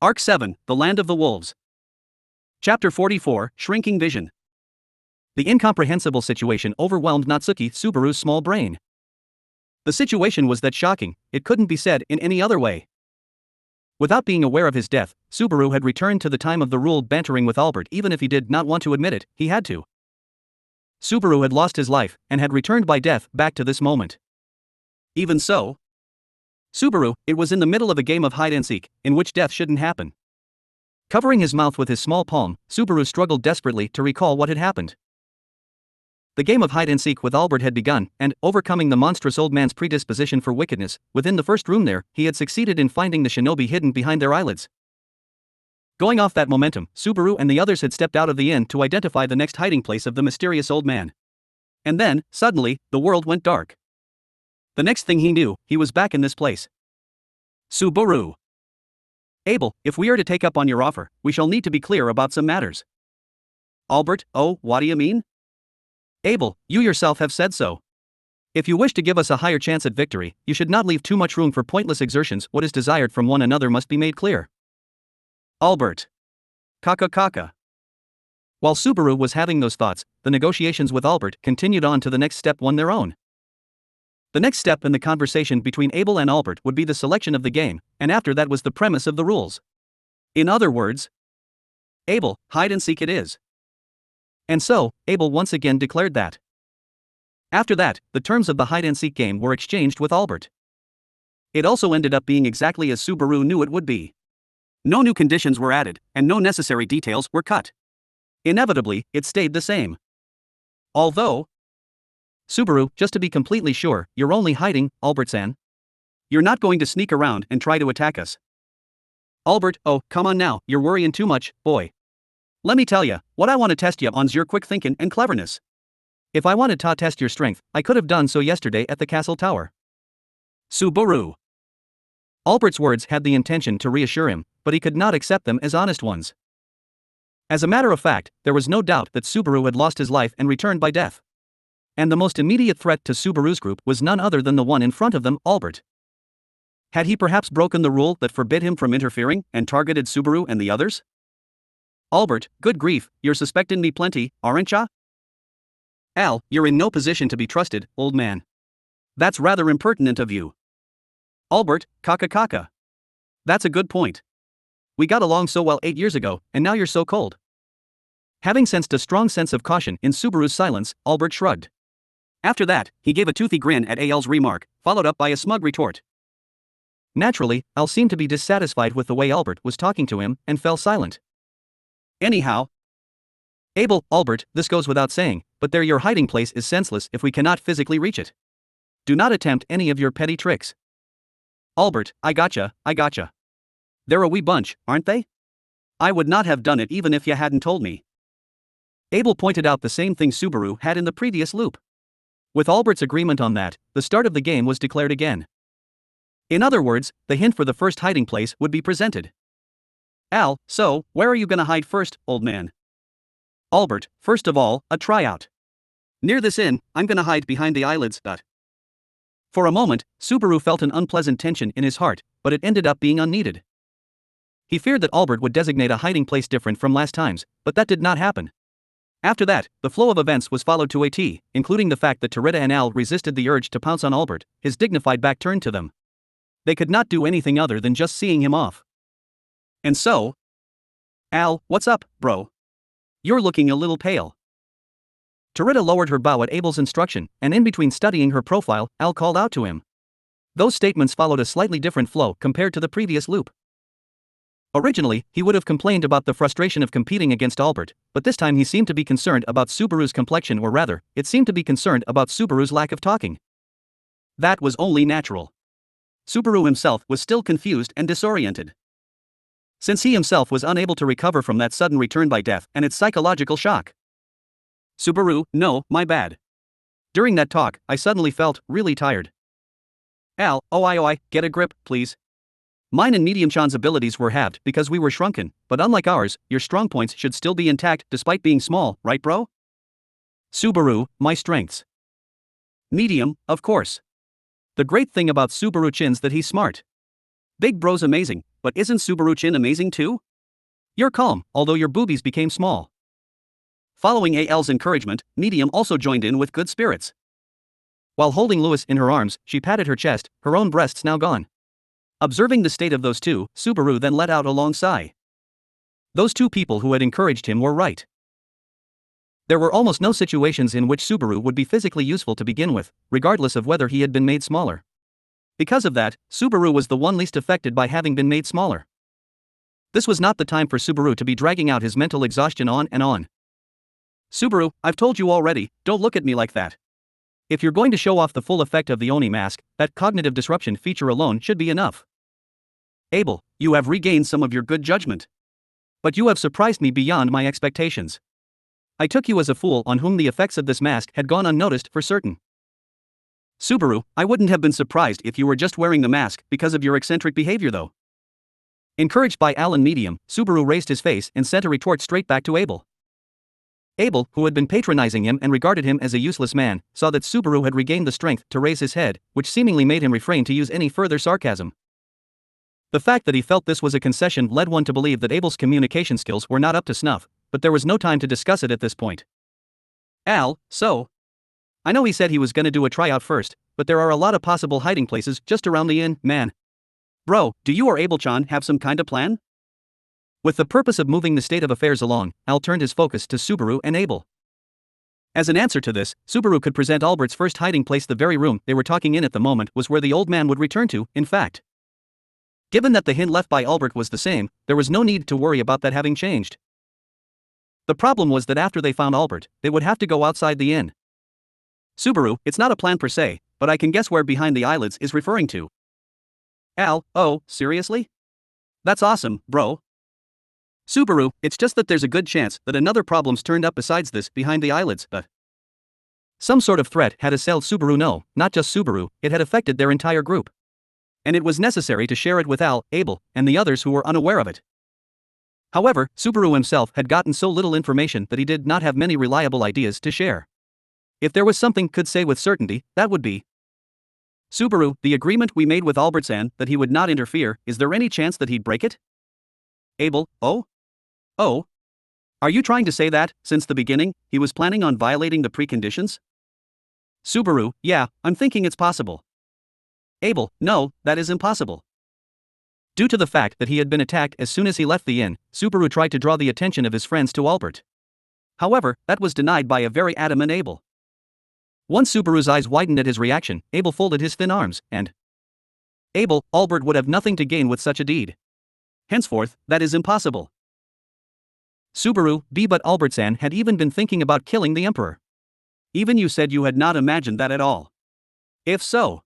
Arc 7, The Land of the Wolves. Chapter 44, Shrinking Vision. The incomprehensible situation overwhelmed Natsuki Subaru's small brain. The situation was that shocking, it couldn't be said in any other way. Without being aware of his death, Subaru had returned to the time of the ruled bantering with Albert. Even if he did not want to admit it, he had to. Subaru had lost his life, and had returned by death back to this moment. Even so, Subaru, it was in the middle of a game of hide-and-seek, in which death shouldn't happen. Covering his mouth with his small palm, Subaru struggled desperately to recall what had happened. The game of hide-and-seek with Albert had begun, and, overcoming the monstrous old man's predisposition for wickedness, within the first room there, he had succeeded in finding the shinobi hidden behind their eyelids. Going off that momentum, Subaru and the others had stepped out of the inn to identify the next hiding place of the mysterious old man. And then, suddenly, the world went dark. The next thing he knew, he was back in this place. Subaru. Abel, if we are to take up on your offer, we shall need to be clear about some matters. Albert, oh, what do you mean? Abel, you yourself have said so. If you wish to give us a higher chance at victory, you should not leave too much room for pointless exertions. What is desired from one another must be made clear. Albert. Kaka. While Subaru was having those thoughts, the negotiations with Albert continued on to the next step, one their own. The next step in the conversation between Abel and Albert would be the selection of the game, and after that was the premise of the rules. In other words, Abel, hide and seek it is. And so, Abel once again declared that. After that, the terms of the hide-and-seek game were exchanged with Albert. It also ended up being exactly as Subaru knew it would be. No new conditions were added, and no necessary details were cut. Inevitably, it stayed the same. Although, Subaru, just to be completely sure, you're only hiding, Albert-san. You're not going to sneak around and try to attack us. Albert, oh, come on now, you're worrying too much, boy. Let me tell ya, what I want to test ya on's your quick thinking and cleverness. If I wanted to test your strength, I could have done so yesterday at the castle tower. Subaru. Albert's words had the intention to reassure him, but he could not accept them as honest ones. As a matter of fact, there was no doubt that Subaru had lost his life and returned by death. And the most immediate threat to Subaru's group was none other than the one in front of them, Albert. Had he perhaps broken the rule that forbid him from interfering and targeted Subaru and the others? Albert, good grief, you're suspecting me plenty, aren't ya? Al, you're in no position to be trusted, old man. That's rather impertinent of you. Albert, kaka. That's a good point. We got along so well 8 years ago, and now you're so cold. Having sensed a strong sense of caution in Subaru's silence, Albert shrugged. After that, he gave a toothy grin at Al's remark, followed up by a smug retort. Naturally, Al seemed to be dissatisfied with the way Albert was talking to him, and fell silent. Anyhow, Abel, Albert, this goes without saying, but there your hiding place is senseless if we cannot physically reach it. Do not attempt any of your petty tricks. Albert, I gotcha. They're a wee bunch, aren't they? I would not have done it even if you hadn't told me. Abel pointed out the same thing Subaru had in the previous loop. With Albert's agreement on that, the start of the game was declared again. In other words, the hint for the first hiding place would be presented. Al, so, where are you gonna hide first, old man? Albert, first of all, a tryout. Near this inn, I'm gonna hide behind the eyelids. For a moment, Subaru felt an unpleasant tension in his heart, but it ended up being unneeded. He feared that Albert would designate a hiding place different from last time's, but that did not happen. After that, the flow of events was followed to a T, including the fact that Toretta and Al resisted the urge to pounce on Albert, his dignified back turned to them. They could not do anything other than just seeing him off. And so, Al, what's up, bro? You're looking a little pale. Toretta lowered her bow at Abel's instruction, and in between studying her profile, Al called out to him. Those statements followed a slightly different flow compared to the previous loop. Originally, he would have complained about the frustration of competing against Albert, but this time he seemed to be concerned about Subaru's complexion, or rather, it seemed to be concerned about Subaru's lack of talking. That was only natural. Subaru himself was still confused and disoriented. Since he himself was unable to recover from that sudden return by death and its psychological shock. Subaru, no, my bad. During that talk, I suddenly felt really tired. Al, oh, get a grip, please. Mine and Medium-chan's abilities were halved because we were shrunken, but unlike ours, your strong points should still be intact despite being small, right bro? Subaru, my strengths. Medium, of course. The great thing about Subaru-chin's that he's smart. Big bro's amazing, but isn't Subaru-chin amazing too? You're calm, although your boobies became small. Following AL's encouragement, Medium also joined in with good spirits. While holding Louis in her arms, she patted her chest, her own breasts now gone. Observing the state of those two, Subaru then let out a long sigh. Those two people who had encouraged him were right. There were almost no situations in which Subaru would be physically useful to begin with, regardless of whether he had been made smaller. Because of that, Subaru was the one least affected by having been made smaller. This was not the time for Subaru to be dragging out his mental exhaustion on and on. Subaru, I've told you already, don't look at me like that. If you're going to show off the full effect of the Oni mask, that cognitive disruption feature alone should be enough. Abel, you have regained some of your good judgment. But you have surprised me beyond my expectations. I took you as a fool on whom the effects of this mask had gone unnoticed for certain. Subaru, I wouldn't have been surprised if you were just wearing the mask because of your eccentric behavior though. Encouraged by Alan Medium, Subaru raised his face and sent a retort straight back to Abel. Abel, who had been patronizing him and regarded him as a useless man, saw that Subaru had regained the strength to raise his head, which seemingly made him refrain to use any further sarcasm. The fact that he felt this was a concession led one to believe that Abel's communication skills were not up to snuff, but there was no time to discuss it at this point. Al, so? I know he said he was gonna do a tryout first, but there are a lot of possible hiding places just around the inn, man. Bro, do you or Abel-chan have some kind of plan? With the purpose of moving the state of affairs along, Al turned his focus to Subaru and Abel. As an answer to this, Subaru could present Albert's first hiding place. The very room they were talking in at the moment was where the old man would return to, in fact. Given that the hint left by Albert was the same, there was no need to worry about that having changed. The problem was that after they found Albert, they would have to go outside the inn. Subaru, it's not a plan per se, but I can guess where behind the eyelids is referring to. Al, oh, seriously? That's awesome, bro. Subaru, it's just that there's a good chance that another problem's turned up besides this behind the eyelids, but some sort of threat had assailed Subaru. No, not just Subaru, it had affected their entire group. And it was necessary to share it with Al, Abel, and the others who were unaware of it. However, Subaru himself had gotten so little information that he did not have many reliable ideas to share. If there was something could say with certainty, that would be Subaru, the agreement we made with Albert-san that he would not interfere, is there any chance that he'd break it? Abel, Oh? Are you trying to say that, since the beginning, he was planning on violating the preconditions? Subaru, yeah, I'm thinking it's possible. Abel, no, that is impossible. Due to the fact that he had been attacked as soon as he left the inn, Subaru tried to draw the attention of his friends to Albert. However, that was denied by a very adamant Abel. Once Subaru's eyes widened at his reaction, Abel folded his thin arms, and Abel, Albert would have nothing to gain with such a deed. Henceforth, that is impossible. Subaru, but Albert-san had even been thinking about killing the emperor. Even you said you had not imagined that at all. If so,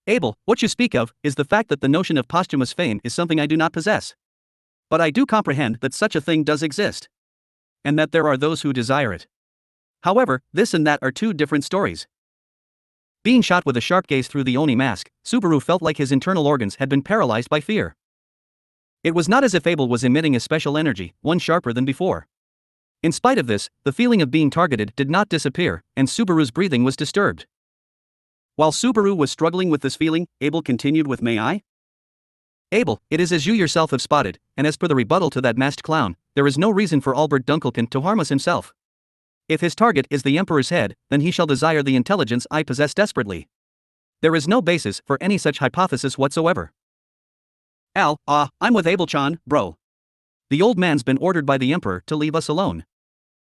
Abel, what you speak of is the fact that the notion of posthumous fame is something I do not possess. But I do comprehend that such a thing does exist. And that there are those who desire it. However, this and that are two different stories. Being shot with a sharp gaze through the Oni mask, Subaru felt like his internal organs had been paralyzed by fear. It was not as if Abel was emitting a special energy, one sharper than before. In spite of this, the feeling of being targeted did not disappear, and Subaru's breathing was disturbed. While Subaru was struggling with this feeling, Abel continued with, may I? Abel, it is as you yourself have spotted, and as per the rebuttal to that masked clown, there is no reason for Albert Dunkelkin to harm us himself. If his target is the Emperor's head, then he shall desire the intelligence I possess desperately. There is no basis for any such hypothesis whatsoever. Al, I'm with Abel-chan, bro. The old man's been ordered by the Emperor to leave us alone.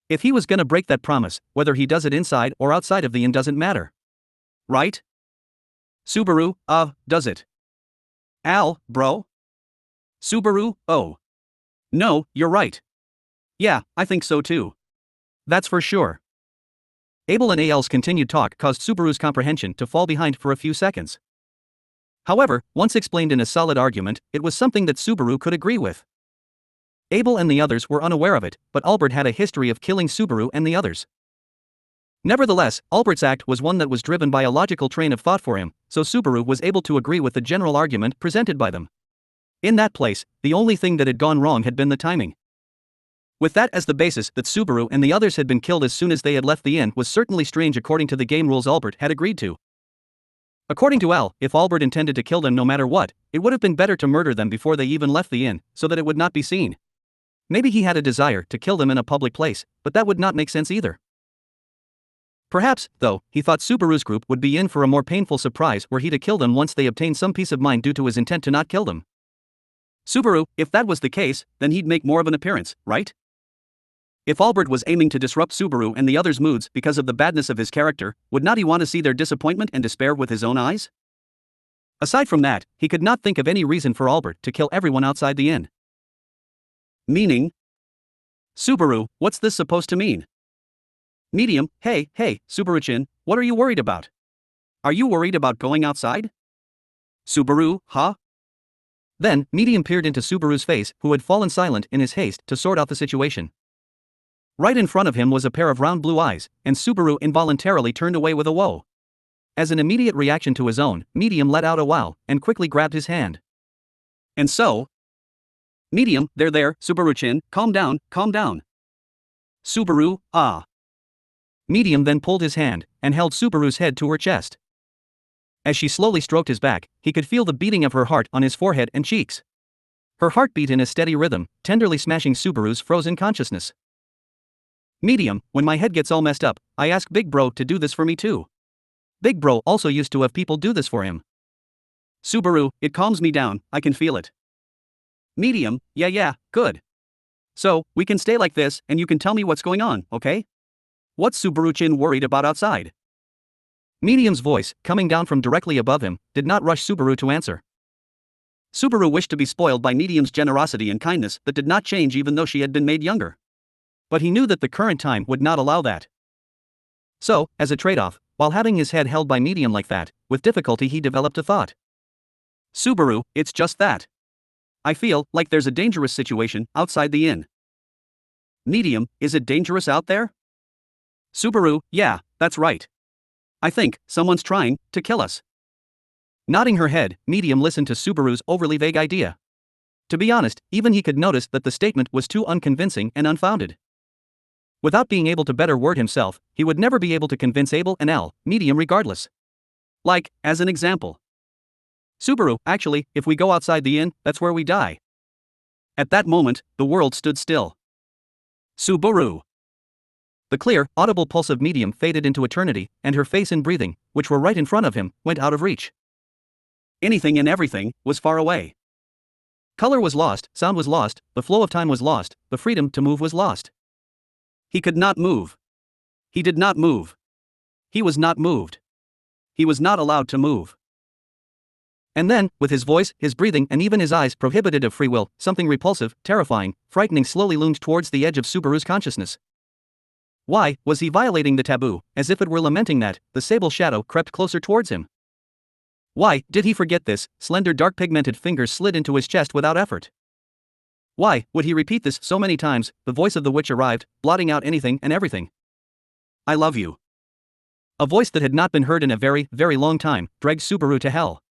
If he was gonna break that promise, whether he does it inside or outside of the inn doesn't matter. Right? Subaru, does it? Al, bro? Subaru, oh. No, you're right. Yeah, I think so too. That's for sure. Abel and Al's continued talk caused Subaru's comprehension to fall behind for a few seconds. However, once explained in a solid argument, it was something that Subaru could agree with. Abel and the others were unaware of it, but Albert had a history of killing Subaru and the others. Nevertheless, Albert's act was one that was driven by a logical train of thought for him, so Subaru was able to agree with the general argument presented by them. In that place, the only thing that had gone wrong had been the timing. With that as the basis, that Subaru and the others had been killed as soon as they had left the inn was certainly strange according to the game rules Albert had agreed to. According to Al, if Albert intended to kill them no matter what, it would have been better to murder them before they even left the inn, so that it would not be seen. Maybe he had a desire to kill them in a public place, but that would not make sense either. Perhaps, though, he thought Subaru's group would be in for a more painful surprise were he to kill them once they obtained some peace of mind due to his intent to not kill them. Subaru, if that was the case, then he'd make more of an appearance, right? If Albert was aiming to disrupt Subaru and the others' moods because of the badness of his character, would not he want to see their disappointment and despair with his own eyes? Aside from that, he could not think of any reason for Albert to kill everyone outside the inn. Meaning? Subaru, what's this supposed to mean? Medium, hey, Subaru-chin, what are you worried about? Are you worried about going outside? Subaru, huh? Then, Medium peered into Subaru's face, who had fallen silent in his haste to sort out the situation. Right in front of him was a pair of round blue eyes, and Subaru involuntarily turned away with a whoa. As an immediate reaction to his own, Medium let out a wow, and quickly grabbed his hand. And so? Medium, there, Subaru-chin, calm down. Subaru, ah. Medium then pulled his hand, and held Subaru's head to her chest. As she slowly stroked his back, he could feel the beating of her heart on his forehead and cheeks. Her heart beat in a steady rhythm, tenderly smashing Subaru's frozen consciousness. Medium, when my head gets all messed up, I ask Big Bro to do this for me too. Big Bro also used to have people do this for him. Subaru, it calms me down, I can feel it. Medium, yeah, good. So, we can stay like this and you can tell me what's going on, okay? What's Subaru-chin worried about outside? Medium's voice, coming down from directly above him, did not rush Subaru to answer. Subaru wished to be spoiled by Medium's generosity and kindness that did not change even though she had been made younger. But he knew that the current time would not allow that. So, as a trade-off, while having his head held by Medium like that, with difficulty he developed a thought. Subaru, it's just that. I feel like there's a dangerous situation outside the inn. Medium, is it dangerous out there? Subaru, yeah, that's right. I think someone's trying to kill us. Nodding her head, Medium listened to Subaru's overly vague idea. To be honest, even he could notice that the statement was too unconvincing and unfounded. Without being able to better word himself, he would never be able to convince Abel and Al, Medium regardless. Like, as an example. Subaru, actually, if we go outside the inn, that's where we die. At that moment, the world stood still. Subaru. The clear, audible pulse of Medium faded into eternity, and her face and breathing, which were right in front of him, went out of reach. Anything and everything was far away. Color was lost, sound was lost, the flow of time was lost, the freedom to move was lost. He could not move. He did not move. He was not moved. He was not allowed to move. And then, with his voice, his breathing, and even his eyes prohibited of free will, something repulsive, terrifying, frightening slowly loomed towards the edge of Subaru's consciousness. Why was he violating the taboo, as if it were lamenting that the sable shadow crept closer towards him? Why did he forget this? Slender dark pigmented fingers slid into his chest without effort. Why would he repeat this so many times? The voice of the witch arrived, blotting out anything and everything. I love you. A voice that had not been heard in a very, very long time, dragged Subaru to hell.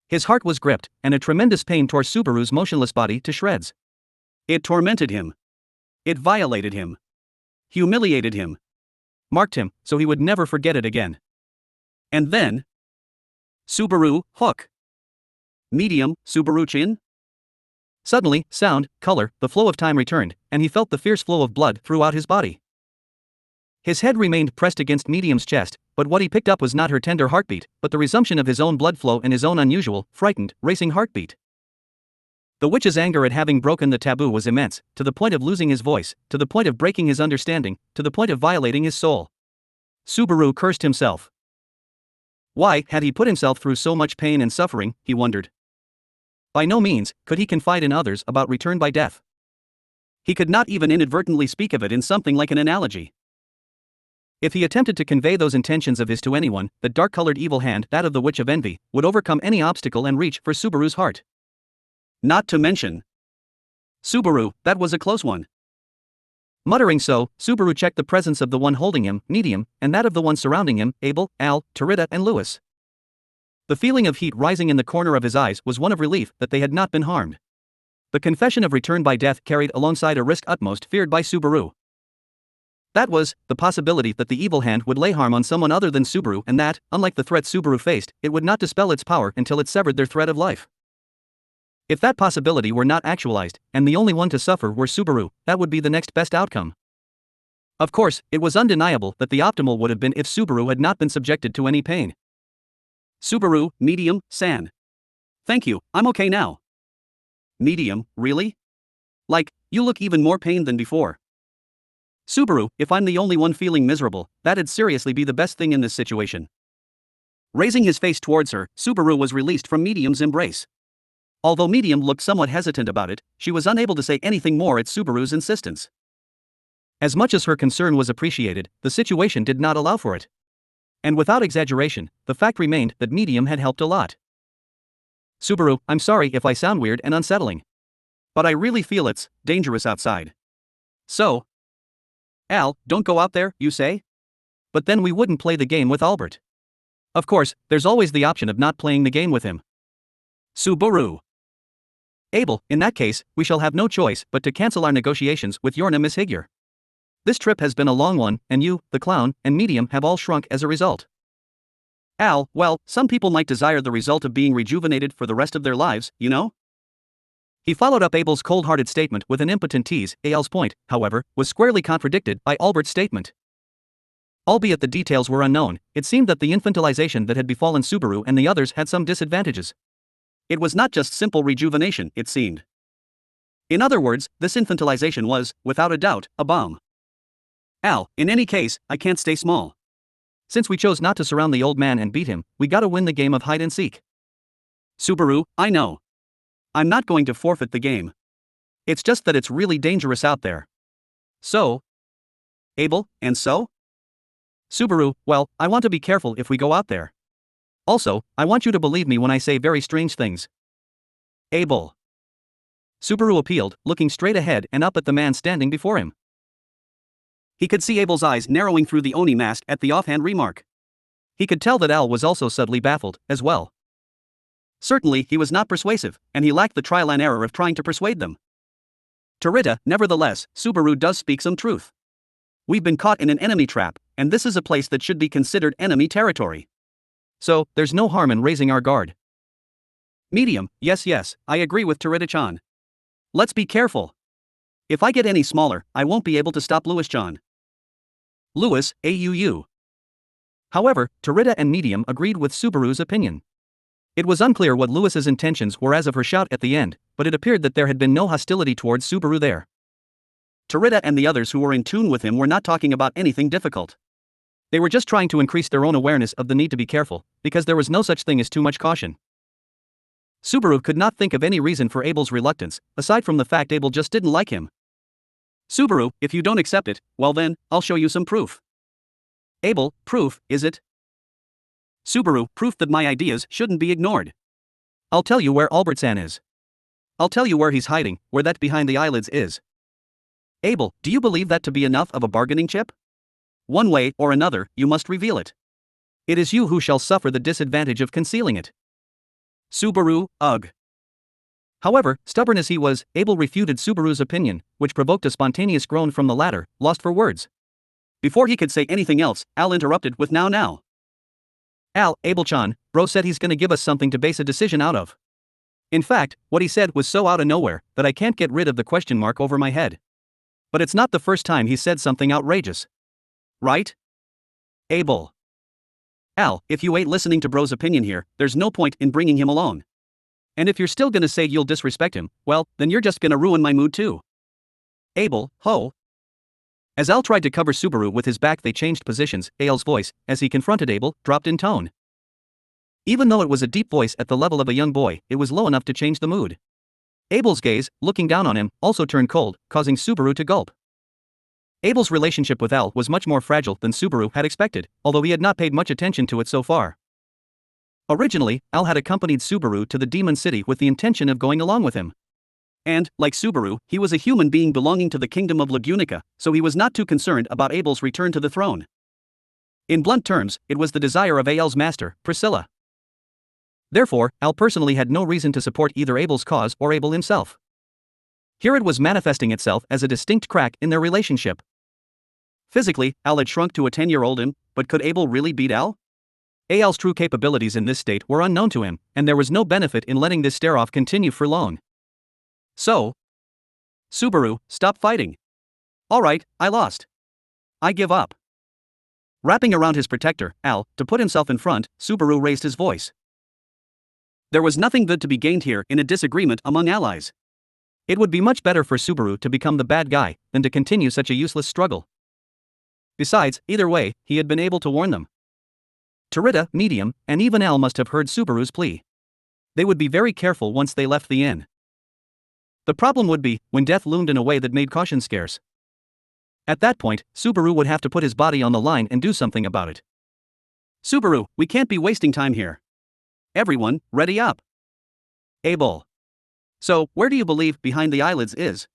His heart was gripped, and a tremendous pain tore Subaru's motionless body to shreds. It tormented him. It violated him. Humiliated him. Marked him, so he would never forget it again. And then... Subaru, hook. Medium, Subaru-chin? Suddenly, sound, color, the flow of time returned, and he felt the fierce flow of blood throughout his body. His head remained pressed against Medium's chest, but what he picked up was not her tender heartbeat, but the resumption of his own blood flow and his own unusual, frightened, racing heartbeat. The witch's anger at having broken the taboo was immense, to the point of losing his voice, to the point of breaking his understanding, to the point of violating his soul. Subaru cursed himself. Why had he put himself through so much pain and suffering, he wondered. By no means could he confide in others about return by death. He could not even inadvertently speak of it in something like an analogy. If he attempted to convey those intentions of his to anyone, the dark-colored evil hand, that of the Witch of Envy, would overcome any obstacle and reach for Subaru's heart. Not to mention... Subaru, that was a close one. Muttering so, Subaru checked the presence of the one holding him, Medium, and that of the one surrounding him, Abel, Al, Tarita, and Lewis. The feeling of heat rising in the corner of his eyes was one of relief that they had not been harmed. The confession of return by death carried alongside a risk utmost feared by Subaru. That was, the possibility that the evil hand would lay harm on someone other than Subaru, and that, unlike the threat Subaru faced, it would not dispel its power until it severed their thread of life. If that possibility were not actualized, and the only one to suffer were Subaru, that would be the next best outcome. Of course, it was undeniable that the optimal would have been if Subaru had not been subjected to any pain. Subaru, medium, san. Thank you, I'm okay now. Medium, really? Like, you look even more pained than before. Subaru, if I'm the only one feeling miserable, that'd seriously be the best thing in this situation. Raising his face towards her, Subaru was released from Medium's embrace. Although Medium looked somewhat hesitant about it, she was unable to say anything more at Subaru's insistence. As much as her concern was appreciated, the situation did not allow for it. And without exaggeration, the fact remained that Medium had helped a lot. Subaru, I'm sorry if I sound weird and unsettling. But I really feel it's dangerous outside. So, Al, don't go out there, you say? But then we wouldn't play the game with Albert. Of course, there's always the option of not playing the game with him. Subaru. Abel, in that case, we shall have no choice but to cancel our negotiations with Yorna Miss Higure. This trip has been a long one, and you, the clown, and Medium have all shrunk as a result. Al, well, some people might desire the result of being rejuvenated for the rest of their lives, you know? He followed up Abel's cold-hearted statement with an impotent tease. Al's point, however, was squarely contradicted by Albert's statement. Albeit the details were unknown, it seemed that the infantilization that had befallen Subaru and the others had some disadvantages. It was not just simple rejuvenation, it seemed. In other words, this infantilization was, without a doubt, a bomb. Al, in any case, I can't stay small. Since we chose not to surround the old man and beat him, we gotta win the game of hide and seek. Subaru, I know. I'm not going to forfeit the game. It's just that it's really dangerous out there. So? Abel, and so? Subaru, well, I want to be careful if we go out there. Also, I want you to believe me when I say very strange things. Abel. Subaru appealed, looking straight ahead and up at the man standing before him. He could see Abel's eyes narrowing through the Oni mask at the offhand remark. He could tell that Al was also subtly baffled, as well. Certainly, he was not persuasive, and he lacked the trial and error of trying to persuade them. To Rita, nevertheless, Subaru does speak some truth. We've been caught in an enemy trap, and this is a place that should be considered enemy territory. So, there's no harm in raising our guard. Medium, yes, I agree with Tarita-chan. Let's be careful. If I get any smaller, I won't be able to stop Lewis-chan. Lewis, AUU. However, Tarita and Medium agreed with Subaru's opinion. It was unclear what Lewis's intentions were as of her shout at the end, but it appeared that there had been no hostility towards Subaru there. Tarita and the others who were in tune with him were not talking about anything difficult. They were just trying to increase their own awareness of the need to be careful, because there was no such thing as too much caution. Subaru could not think of any reason for Abel's reluctance, aside from the fact Abel just didn't like him. Subaru, if you don't accept it, well then, I'll show you some proof. Abel, proof, is it? Subaru, proof that my ideas shouldn't be ignored. I'll tell you where Albert-san is. I'll tell you where he's hiding, where that behind the eyelids is. Abel, do you believe that to be enough of a bargaining chip? One way or another, you must reveal it. It is you who shall suffer the disadvantage of concealing it. Subaru, ugh. However, stubborn as he was, Abel refuted Subaru's opinion, which provoked a spontaneous groan from the latter, lost for words. Before he could say anything else, Al interrupted with now. Al, Abel-chan, bro said he's gonna give us something to base a decision out of. In fact, what he said was so out of nowhere that I can't get rid of the question mark over my head. But it's not the first time he said something outrageous. Right? Abel. Al, if you ain't listening to bro's opinion here, there's no point in bringing him along. And if you're still gonna say you'll disrespect him, well, then you're just gonna ruin my mood too. Abel, ho. As Al tried to cover Subaru with his back, they changed positions. Al's voice, as he confronted Abel, dropped in tone. Even though it was a deep voice at the level of a young boy, it was low enough to change the mood. Abel's gaze, looking down on him, also turned cold, causing Subaru to gulp. Abel's relationship with Al was much more fragile than Subaru had expected, although he had not paid much attention to it so far. Originally, Al had accompanied Subaru to the Demon City with the intention of going along with him. And, like Subaru, he was a human being belonging to the kingdom of Lagunica, so he was not too concerned about Abel's return to the throne. In blunt terms, it was the desire of Al's master, Priscilla. Therefore, Al personally had no reason to support either Abel's cause or Abel himself. Here it was manifesting itself as a distinct crack in their relationship. Physically, Al had shrunk to a 10-year-old him, but could Abel really beat Al? Al's true capabilities in this state were unknown to him, and there was no benefit in letting this stare-off continue for long. So, Subaru, stop fighting. Alright, I lost. I give up. Wrapping around his protector, Al, to put himself in front, Subaru raised his voice. There was nothing good to be gained here in a disagreement among allies. It would be much better for Subaru to become the bad guy than to continue such a useless struggle. Besides, either way, he had been able to warn them. Tarita, Medium, and even Al must have heard Subaru's plea. They would be very careful once they left the inn. The problem would be when death loomed in a way that made caution scarce. At that point, Subaru would have to put his body on the line and do something about it. Subaru, we can't be wasting time here. Everyone, ready up. Abel. So, where do you believe behind the eyelids is?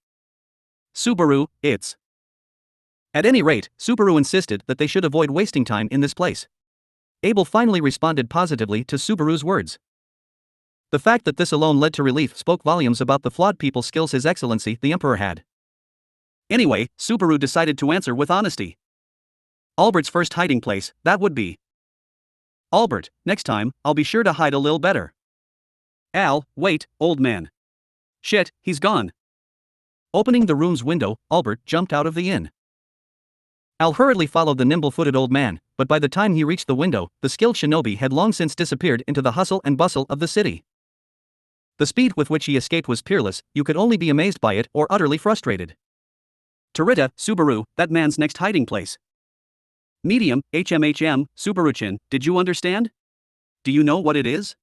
Subaru, it's. At any rate, Subaru insisted that they should avoid wasting time in this place. Abel finally responded positively to Subaru's words. The fact that this alone led to relief spoke volumes about the flawed people skills His Excellency the Emperor had. Anyway, Subaru decided to answer with honesty. Albert's first hiding place, that would be. Albert, next time, I'll be sure to hide a little better. Al, wait, old man. Shit, he's gone. Opening the room's window, Albert jumped out of the inn. Al hurriedly followed the nimble-footed old man, but by the time he reached the window, the skilled shinobi had long since disappeared into the hustle and bustle of the city. The speed with which he escaped was peerless, you could only be amazed by it or utterly frustrated. Tarita, Subaru, that man's next hiding place. Medium, Subaru-chan, did you understand? Do you know what it is?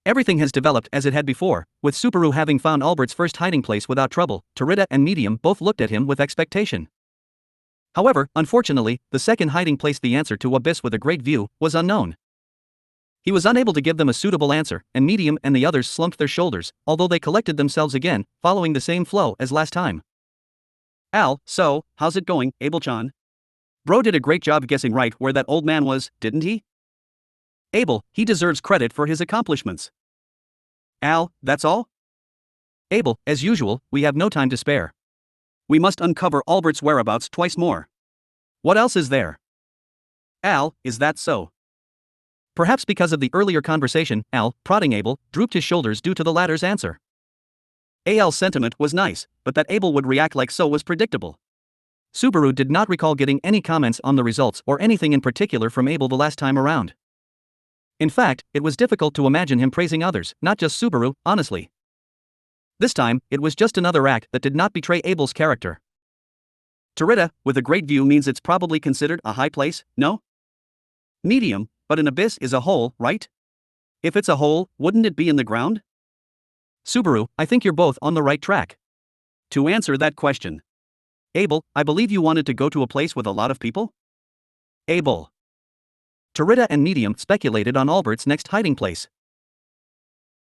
Everything has developed as it had before, with Subaru having found Albert's first hiding place without trouble. Tarita and Medium both looked at him with expectation. However, unfortunately, the second hiding place, the answer to Abyss with a great view, was unknown. He was unable to give them a suitable answer, and Medium and the others slumped their shoulders, although they collected themselves again, following the same flow as last time. Al, so, how's it going, Abel-chan? Bro did a great job guessing right where that old man was, didn't he? Abel, he deserves credit for his accomplishments. Al, that's all? Abel, as usual, we have no time to spare. We must uncover Albert's whereabouts twice more. What else is there? Al, is that so? Perhaps because of the earlier conversation, Al, prodding Abel, drooped his shoulders due to the latter's answer. Al's sentiment was nice, but that Abel would react like so was predictable. Subaru did not recall getting any comments on the results or anything in particular from Abel the last time around. In fact, it was difficult to imagine him praising others, not just Subaru, honestly. This time, it was just another act that did not betray Abel's character. Tarita, with a great view means it's probably considered a high place, no? Medium, but an abyss is a hole, right? If it's a hole, wouldn't it be in the ground? Subaru, I think you're both on the right track. To answer that question. Abel, I believe you wanted to go to a place with a lot of people? Abel. Tarita and Medium speculated on Albert's next hiding place.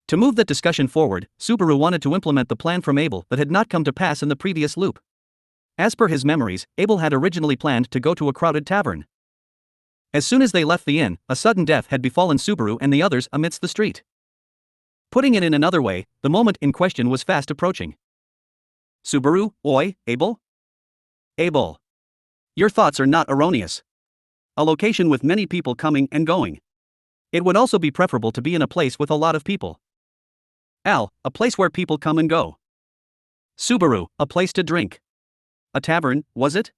To move that discussion forward, Subaru wanted to implement the plan from Abel that had not come to pass in the previous loop. As per his memories, Abel had originally planned to go to a crowded tavern. As soon as they left the inn, a sudden death had befallen Subaru and the others amidst the street. Putting it in another way, the moment in question was fast approaching. Subaru, oi, Abel? Abel. Your thoughts are not erroneous. A location with many people coming and going. It would also be preferable to be in a place with a lot of people. Al, a place where people come and go. Subaru, a place to drink. A tavern, was it?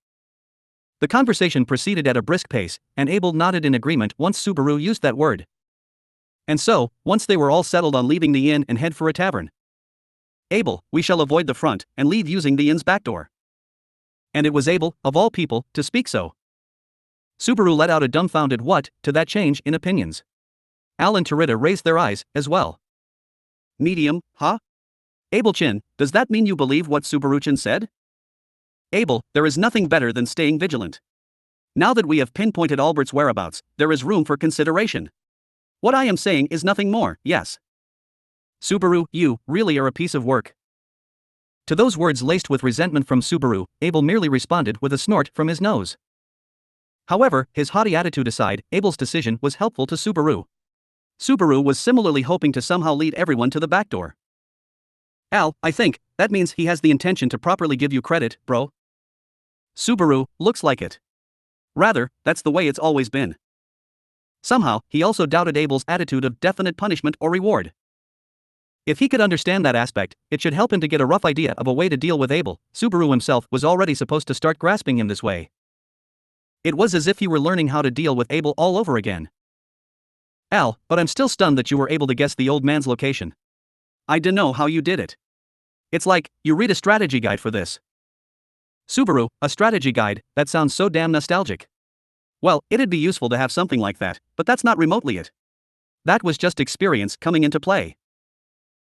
The conversation proceeded at a brisk pace, and Abel nodded in agreement once Subaru used that word. And so, once they were all settled on leaving the inn and head for a tavern. Abel, we shall avoid the front and leave using the inn's back door. And it was Abel, of all people, to speak so. Subaru let out a dumbfounded what to that change in opinions. Al and Tarita raised their eyes, as well. Medium, huh? Abel-chan, does that mean you believe what Subaru-chan said? Abel, there is nothing better than staying vigilant. Now that we have pinpointed Albert's whereabouts, there is room for consideration. What I am saying is nothing more, yes. Subaru, you really are a piece of work. To those words laced with resentment from Subaru, Abel merely responded with a snort from his nose. However, his haughty attitude aside, Abel's decision was helpful to Subaru. Subaru was similarly hoping to somehow lead everyone to the back door. Al, I think, that means he has the intention to properly give you credit, bro. Subaru, looks like it. Rather, that's the way it's always been. Somehow, he also doubted Abel's attitude of definite punishment or reward. If he could understand that aspect, it should help him to get a rough idea of a way to deal with Abel. Subaru himself was already supposed to start grasping him this way. It was as if he were learning how to deal with Abel all over again. Al, but I'm still stunned that you were able to guess the old man's location. I dunno how you did it. It's like, you read a strategy guide for this. Subaru, a strategy guide, that sounds so damn nostalgic. Well, it'd be useful to have something like that, but that's not remotely it. That was just experience coming into play.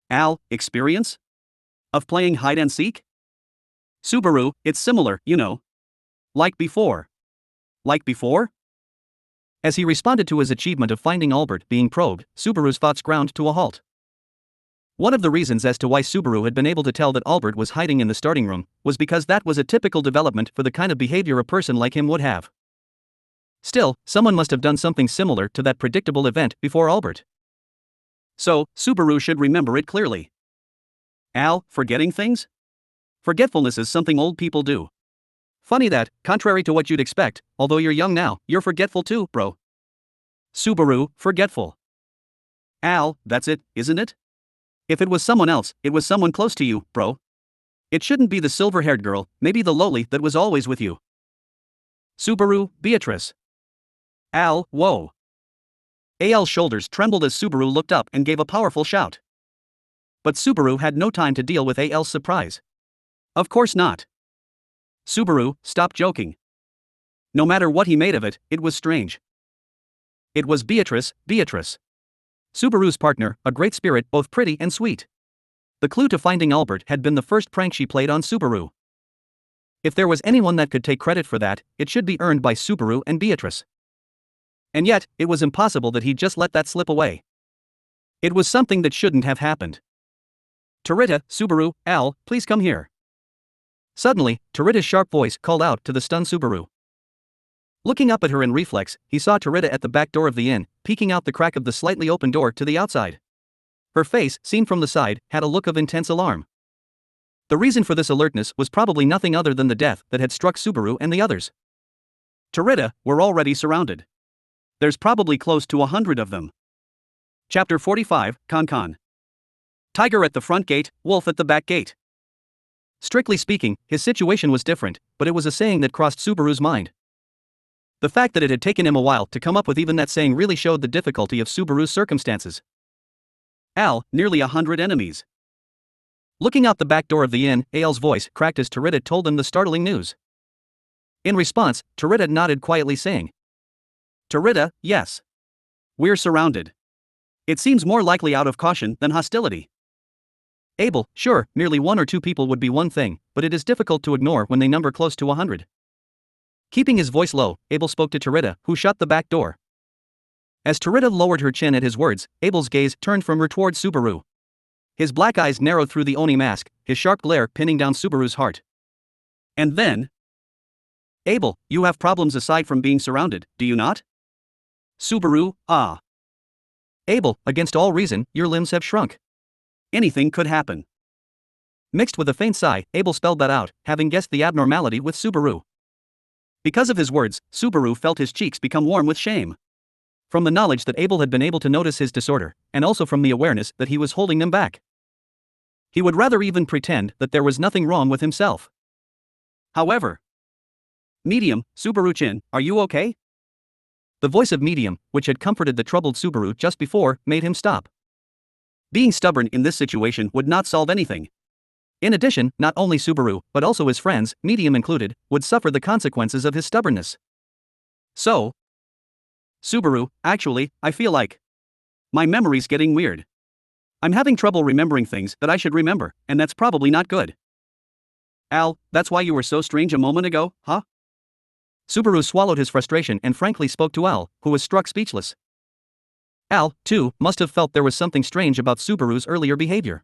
Al, experience? Of playing hide and seek? Subaru, it's similar, you know. Like before. Like before? As he responded to his achievement of finding Albert being probed, Subaru's thoughts ground to a halt. One of the reasons as to why Subaru had been able to tell that Albert was hiding in the starting room was because that was a typical development for the kind of behavior a person like him would have. Still, someone must have done something similar to that predictable event before Albert. So, Subaru should remember it clearly. Al, forgetting things? Forgetfulness is something old people do. Funny that, contrary to what you'd expect, although you're young now, you're forgetful too, bro. Subaru, forgetful. Al, that's it, isn't it? If it was someone else, it was someone close to you, bro. It shouldn't be the silver-haired girl, maybe the lowly that was always with you. Subaru, Beatrice. Al, whoa. Al's shoulders trembled as Subaru looked up and gave a powerful shout. But Subaru had no time to deal with Al's surprise. Of course not. Subaru, stop joking. No matter what he made of it, it was strange. It was Beatrice. Subaru's partner, a great spirit, both pretty and sweet. The clue to finding Albert had been the first prank she played on Subaru. If there was anyone that could take credit for that, it should be earned by Subaru and Beatrice. And yet, it was impossible that he'd just let that slip away. It was something that shouldn't have happened. Tarita, Subaru, Al, please come here. Suddenly, Tarita's sharp voice called out to the stunned Subaru. Looking up at her in reflex, he saw Tarita at the back door of the inn, peeking out the crack of the slightly open door to the outside. Her face, seen from the side, had a look of intense alarm. The reason for this alertness was probably nothing other than the death that had struck Subaru and the others. Tarita, we're already surrounded. There's probably close to 100 of them. Chapter 45, Konkon. Tiger at the front gate, wolf at the back gate. Strictly speaking, his situation was different, but it was a saying that crossed Subaru's mind. The fact that it had taken him a while to come up with even that saying really showed the difficulty of Subaru's circumstances. Al, nearly 100 enemies. Looking out the back door of the inn, Al's voice cracked as Tarita told him the startling news. In response, Tarita nodded quietly saying, Tarita, yes. We're surrounded. It seems more likely out of caution than hostility. Abel, sure, merely 1 or 2 people would be one thing, but it is difficult to ignore when they number close to 100. Keeping his voice low, Abel spoke to Tarita, who shut the back door. As Tarita lowered her chin at his words, Abel's gaze turned from her toward Subaru. His black eyes narrowed through the Oni mask, his sharp glare pinning down Subaru's heart. And then... Abel, you have problems aside from being surrounded, do you not? Subaru, ah. Abel, against all reason, your limbs have shrunk. Anything could happen. Mixed with a faint sigh, Abel spelled that out, having guessed the abnormality with Subaru. Because of his words, Subaru felt his cheeks become warm with shame. From the knowledge that Abel had been able to notice his disorder, and also from the awareness that he was holding them back. He would rather even pretend that there was nothing wrong with himself. However, Medium, Subaru-chin, are you okay? The voice of Medium, which had comforted the troubled Subaru just before, made him stop. Being stubborn in this situation would not solve anything. In addition, not only Subaru, but also his friends, Medium included, would suffer the consequences of his stubbornness. So, Subaru, actually, I feel like my memory's getting weird. I'm having trouble remembering things that I should remember, and that's probably not good. Al, that's why you were so strange a moment ago, huh? Subaru swallowed his frustration and frankly spoke to Al, who was struck speechless. Al, too, must have felt there was something strange about Subaru's earlier behavior.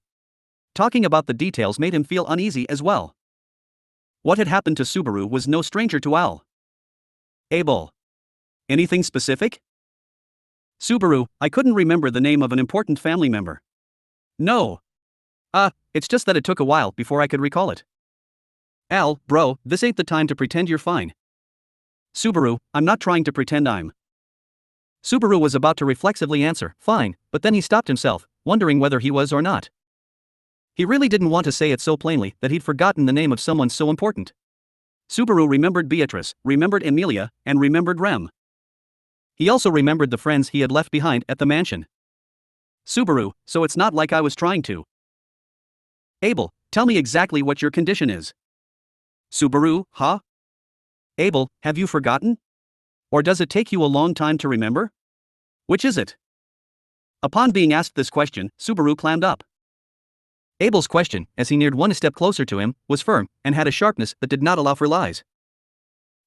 Talking about the details made him feel uneasy as well. What had happened to Subaru was no stranger to Al. Abel. Anything specific? Subaru, I couldn't remember the name of an important family member. No. It's just that it took a while before I could recall it. Al, bro, this ain't the time to pretend you're fine. Subaru, I'm not trying to pretend I'm. Subaru was about to reflexively answer, fine, but then he stopped himself, wondering whether he was or not. He really didn't want to say it so plainly that he'd forgotten the name of someone so important. Subaru remembered Beatrice, remembered Emilia, and remembered Rem. He also remembered the friends he had left behind at the mansion. Subaru, so it's not like I was trying to. Abel, tell me exactly what your condition is. Subaru, huh? Abel, have you forgotten? Or does it take you a long time to remember? Which is it? Upon being asked this question, Subaru clammed up. Abel's question, as he neared one step closer to him, was firm, and had a sharpness that did not allow for lies.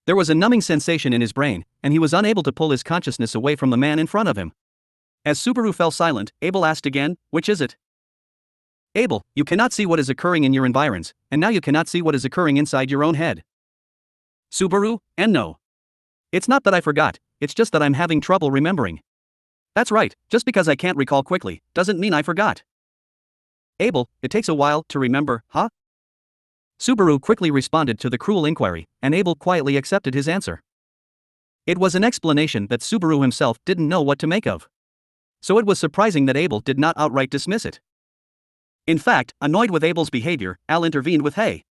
There was a numbing sensation in his brain, and he was unable to pull his consciousness away from the man in front of him. As Subaru fell silent, Abel asked again, which is it? Abel, you cannot see what is occurring in your environs, and now you cannot see what is occurring inside your own head. Subaru, and no. It's not that I forgot, it's just that I'm having trouble remembering. That's right, just because I can't recall quickly, doesn't mean I forgot. Abel, it takes a while to remember, huh? Subaru quickly responded to the cruel inquiry, and Abel quietly accepted his answer. It was an explanation that Subaru himself didn't know what to make of. So it was surprising that Abel did not outright dismiss it. In fact, annoyed with Abel's behavior, Al intervened with, hey.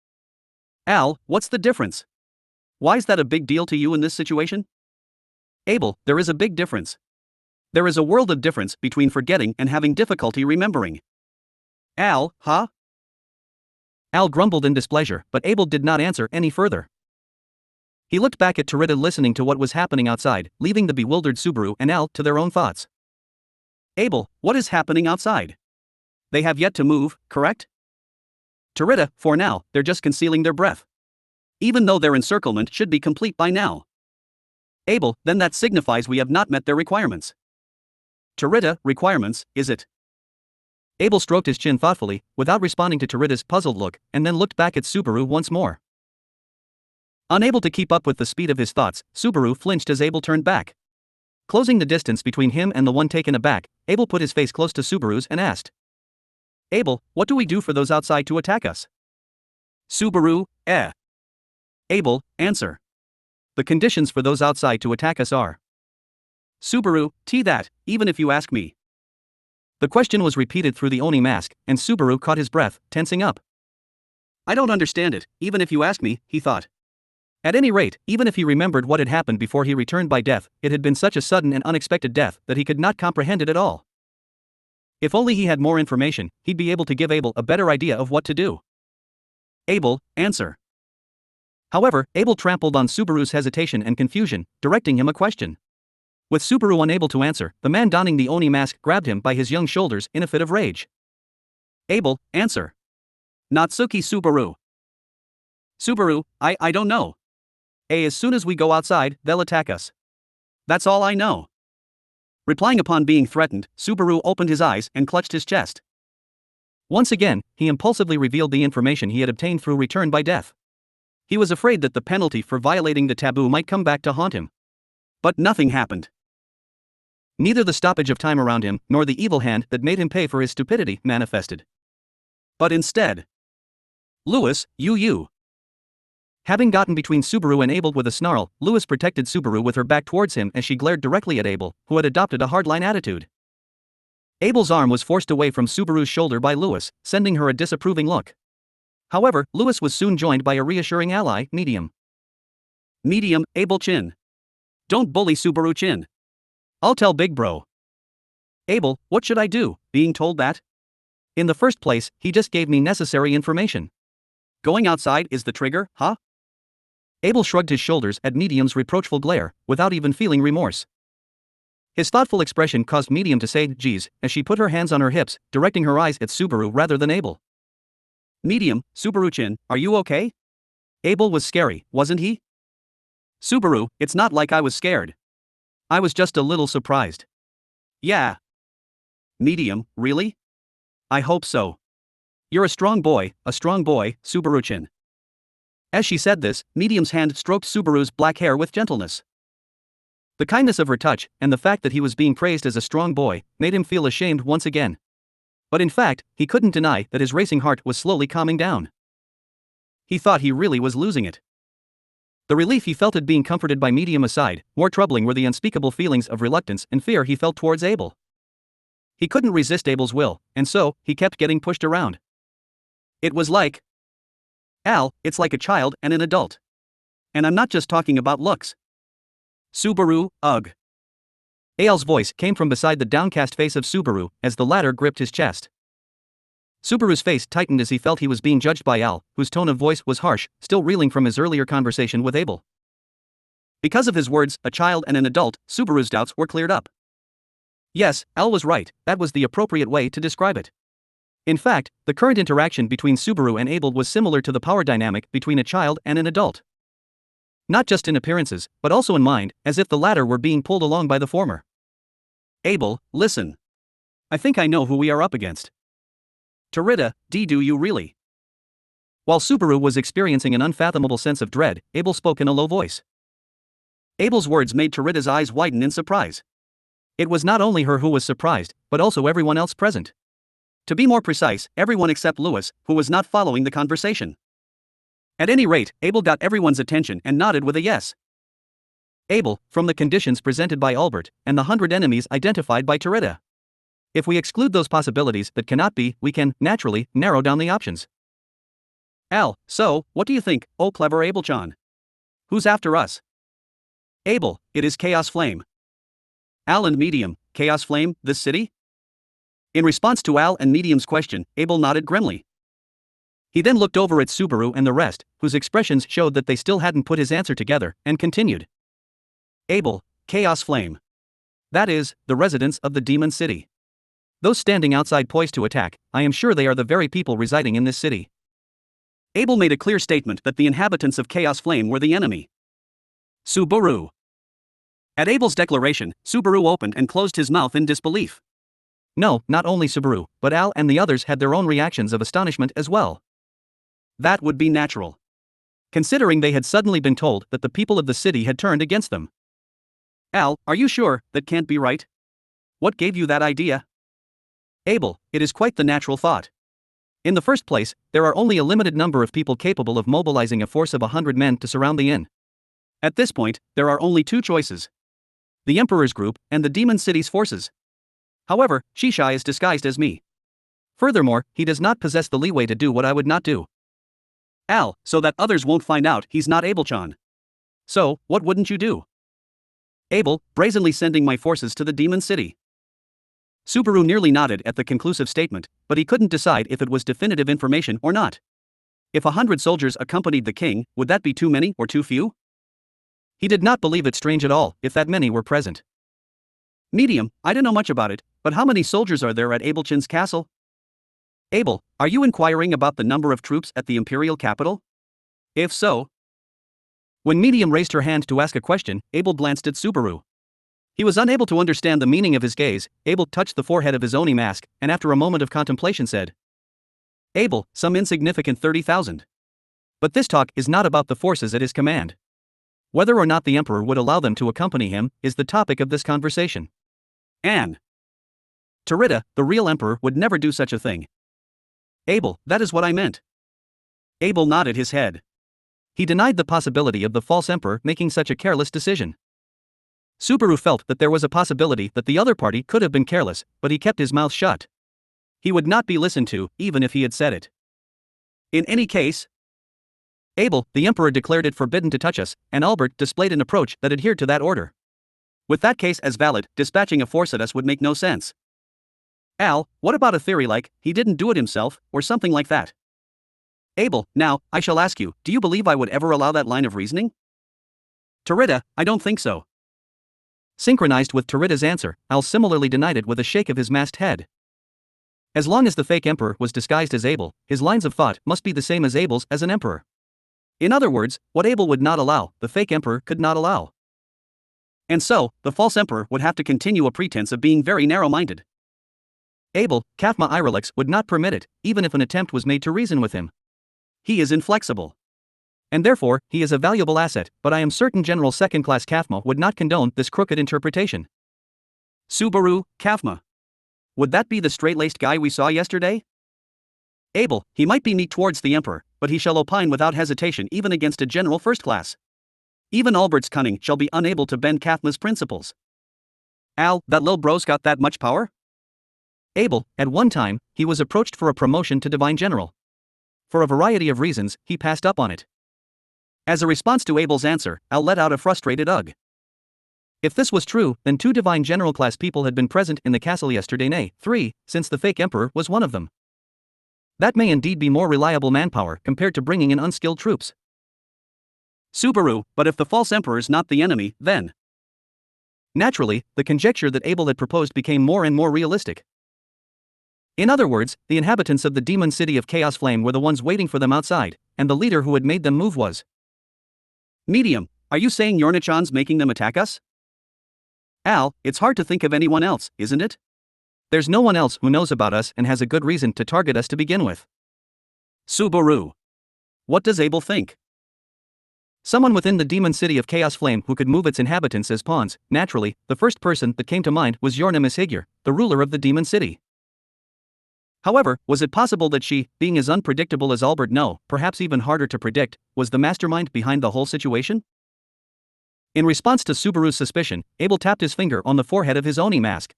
Al, what's the difference? Why's that a big deal to you in this situation? Abel, there is a big difference. There is a world of difference between forgetting and having difficulty remembering. Al, huh? Al grumbled in displeasure, but Abel did not answer any further. He looked back at Tarita listening to what was happening outside, leaving the bewildered Subaru and Al to their own thoughts. Abel, what is happening outside? They have yet to move, correct? Tarita, for now, they're just concealing their breath. Even though their encirclement should be complete by now. Abel, then that signifies we have not met their requirements. Tarita, requirements, is it? Abel stroked his chin thoughtfully, without responding to Tarita's puzzled look, and then looked back at Subaru once more. Unable to keep up with the speed of his thoughts, Subaru flinched as Abel turned back. Closing the distance between him and the one taken aback, Abel put his face close to Subaru's and asked. Abel, what do we do for those outside to attack us? Subaru, Abel, answer. The conditions for those outside to attack us are. Subaru, that, even if you ask me. The question was repeated through the Oni mask, and Subaru caught his breath, tensing up. I don't understand it, even if you ask me, he thought. At any rate, even if he remembered what had happened before he returned by death, it had been such a sudden and unexpected death that he could not comprehend it at all. If only he had more information, he'd be able to give Abel a better idea of what to do. Abel, answer. However, Abel trampled on Subaru's hesitation and confusion, directing him a question. With Subaru unable to answer, the man donning the Oni mask grabbed him by his young shoulders in a fit of rage. Abel, answer. Natsuki Subaru. Subaru, I don't know. As soon as we go outside, they'll attack us. That's all I know. Replying upon being threatened, Subaru opened his eyes and clutched his chest. Once again, he impulsively revealed the information he had obtained through return by death. He was afraid that the penalty for violating the taboo might come back to haunt him. But nothing happened. Neither the stoppage of time around him, nor the evil hand that made him pay for his stupidity manifested. But instead, Louis, you. Having gotten between Subaru and Abel with a snarl, Louis protected Subaru with her back towards him as she glared directly at Abel, who had adopted a hardline attitude. Abel's arm was forced away from Subaru's shoulder by Louis, sending her a disapproving look. However, Louis was soon joined by a reassuring ally, Medium. Medium, Abel Chin. Don't bully Subaru Chin. I'll tell Big Bro. Abel, what should I do, being told that? In the first place, he just gave me necessary information. Going outside is the trigger, huh? Abel shrugged his shoulders at Medium's reproachful glare, without even feeling remorse. His thoughtful expression caused Medium to say, geez, as she put her hands on her hips, directing her eyes at Subaru rather than Abel. Medium, Subaru-chin, are you okay? Abel was scary, wasn't he? Subaru, it's not like I was scared. I was just a little surprised. Yeah. Medium, really? I hope so. You're a strong boy, Subaru-chin. As she said this, Medium's hand stroked Subaru's black hair with gentleness. The kindness of her touch, and the fact that he was being praised as a strong boy, made him feel ashamed once again. But in fact, he couldn't deny that his racing heart was slowly calming down. He thought he really was losing it. The relief he felt at being comforted by Medium aside, more troubling were the unspeakable feelings of reluctance and fear he felt towards Abel. He couldn't resist Abel's will, and so, he kept getting pushed around. It was like, Al, it's like a child and an adult. And I'm not just talking about looks. Subaru, ugh. Al's voice came from beside the downcast face of Subaru, as the latter gripped his chest. Subaru's face tightened as he felt he was being judged by Al, whose tone of voice was harsh, still reeling from his earlier conversation with Abel. Because of his words, a child and an adult, Subaru's doubts were cleared up. Yes, Al was right, that was the appropriate way to describe it. In fact, the current interaction between Subaru and Abel was similar to the power dynamic between a child and an adult. Not just in appearances, but also in mind, as if the latter were being pulled along by the former. Abel, listen. I think I know who we are up against. Tarita, do you really? While Subaru was experiencing an unfathomable sense of dread, Abel spoke in a low voice. Abel's words made Tarita's eyes widen in surprise. It was not only her who was surprised, but also everyone else present. To be more precise, everyone except Lewis, who was not following the conversation. At any rate, Abel got everyone's attention and nodded with a yes. Abel, from the conditions presented by Albert, and the 100 enemies identified by Tarita. If we exclude those possibilities that cannot be, we can, naturally, narrow down the options. Al, so, what do you think, oh clever Abel-chan? Who's after us? Abel, it is Chaos Flame. Al and Medium, Chaos Flame, this city? In response to Al and Medium's question, Abel nodded grimly. He then looked over at Subaru and the rest, whose expressions showed that they still hadn't put his answer together, and continued. Abel, Chaos Flame. That is, the residents of the Demon City. Those standing outside poised to attack, I am sure they are the very people residing in this city. Abel made a clear statement that the inhabitants of Chaos Flame were the enemy. Subaru. At Abel's declaration, Subaru opened and closed his mouth in disbelief. No, not only Subaru, but Al and the others had their own reactions of astonishment as well. That would be natural, considering they had suddenly been told that the people of the city had turned against them. Al, are you sure that can't be right? What gave you that idea? Abel, it is quite the natural thought. In the first place, there are only a limited number of people capable of mobilizing a force of 100 men to surround the inn. At this point, there are only two choices. The Emperor's group, and the Demon City's forces. However, Shishai is disguised as me. Furthermore, he does not possess the leeway to do what I would not do. Al, so that others won't find out he's not Abel-chan. So, what wouldn't you do? Abel, brazenly sending my forces to the Demon City. Subaru nearly nodded at the conclusive statement, but he couldn't decide if it was definitive information or not. If 100 soldiers accompanied the king, would that be too many or too few? He did not believe it strange at all if that many were present. Medium, I don't know much about it, but how many soldiers are there at Abel-chan's castle? Abel, are you inquiring about the number of troops at the imperial capital? If so. When Medium raised her hand to ask a question, Abel glanced at Subaru. He was unable to understand the meaning of his gaze. Abel touched the forehead of his Oni mask, and after a moment of contemplation said, Abel, some insignificant 30,000. But this talk is not about the forces at his command. Whether or not the Emperor would allow them to accompany him is the topic of this conversation. And Tarita, the real Emperor, would never do such a thing. Abel, that is what I meant. Abel nodded his head. He denied the possibility of the false Emperor making such a careless decision. Subaru felt that there was a possibility that the other party could have been careless, but he kept his mouth shut. He would not be listened to, even if he had said it. In any case, Abel, the Emperor declared it forbidden to touch us, and Albert displayed an approach that adhered to that order. With that case as valid, dispatching a force at us would make no sense. Al, what about a theory like, he didn't do it himself, or something like that? Abel, now, I shall ask you, do you believe I would ever allow that line of reasoning? Tarita, I don't think so. Synchronized with Tarita's answer, Al similarly denied it with a shake of his masked head. As long as the fake Emperor was disguised as Abel, his lines of thought must be the same as Abel's as an Emperor. In other words, what Abel would not allow, the fake Emperor could not allow. And so, the false Emperor would have to continue a pretense of being very narrow-minded. Abel, Kathma Irelix, would not permit it, even if an attempt was made to reason with him. He is inflexible. And therefore, he is a valuable asset, but I am certain General Second-Class Kathma would not condone this crooked interpretation. Subaru, Kathma. Would that be the straight-laced guy we saw yesterday? Abel, he might be neat towards the Emperor, but he shall opine without hesitation even against a general first class. Even Albert's cunning shall be unable to bend Cathma's principles. Al, that lil bro's got that much power? Abel, at one time, he was approached for a promotion to Divine General. For a variety of reasons, he passed up on it. As a response to Abel's answer, Al let out a frustrated ugh. If this was true, then 2 Divine General class people had been present in the castle yesterday, nay, 3, since the fake emperor was one of them. That may indeed be more reliable manpower compared to bringing in unskilled troops. Subaru, but if the false emperor's not the enemy, then... Naturally, the conjecture that Abel had proposed became more and more realistic. In other words, the inhabitants of the demon city of Chaos Flame were the ones waiting for them outside, and the leader who had made them move was... Medium, are you saying Yorna-chan's making them attack us? Al, it's hard to think of anyone else, isn't it? There's no one else who knows about us and has a good reason to target us to begin with. Subaru. What does Abel think? Someone within the demon city of Chaos Flame who could move its inhabitants as pawns. Naturally, the first person that came to mind was Yorna Mishigyr, the ruler of the demon city. However, was it possible that she, being as unpredictable as Albert, no, perhaps even harder to predict, was the mastermind behind the whole situation? In response to Subaru's suspicion, Abel tapped his finger on the forehead of his Oni mask.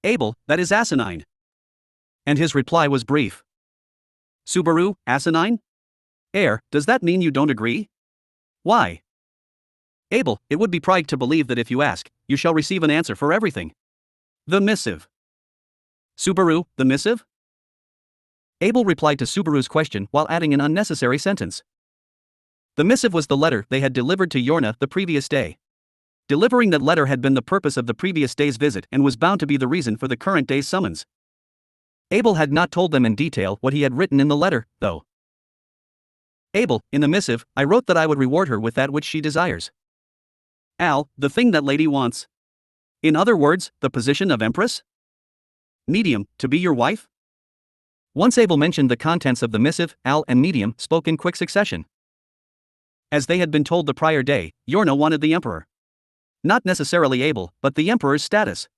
Abel, that is asinine. And his reply was brief. Subaru, asinine? Does that mean you don't agree? Why? Abel, it would be pride to believe that if you ask, you shall receive an answer for everything. The missive. Subaru, the missive? Abel replied to Subaru's question while adding an unnecessary sentence. The missive was the letter they had delivered to Yorna the previous day. Delivering that letter had been the purpose of the previous day's visit and was bound to be the reason for the current day's summons. Abel had not told them in detail what he had written in the letter, though. Abel, in the missive, I wrote that I would reward her with that which she desires. Al, the thing that lady wants. In other words, the position of Empress? Medium, to be your wife? Once Abel mentioned the contents of the missive, Al and Medium spoke in quick succession. As they had been told the prior day, Yorna wanted the Emperor. Not necessarily Abel, but the Emperor's status.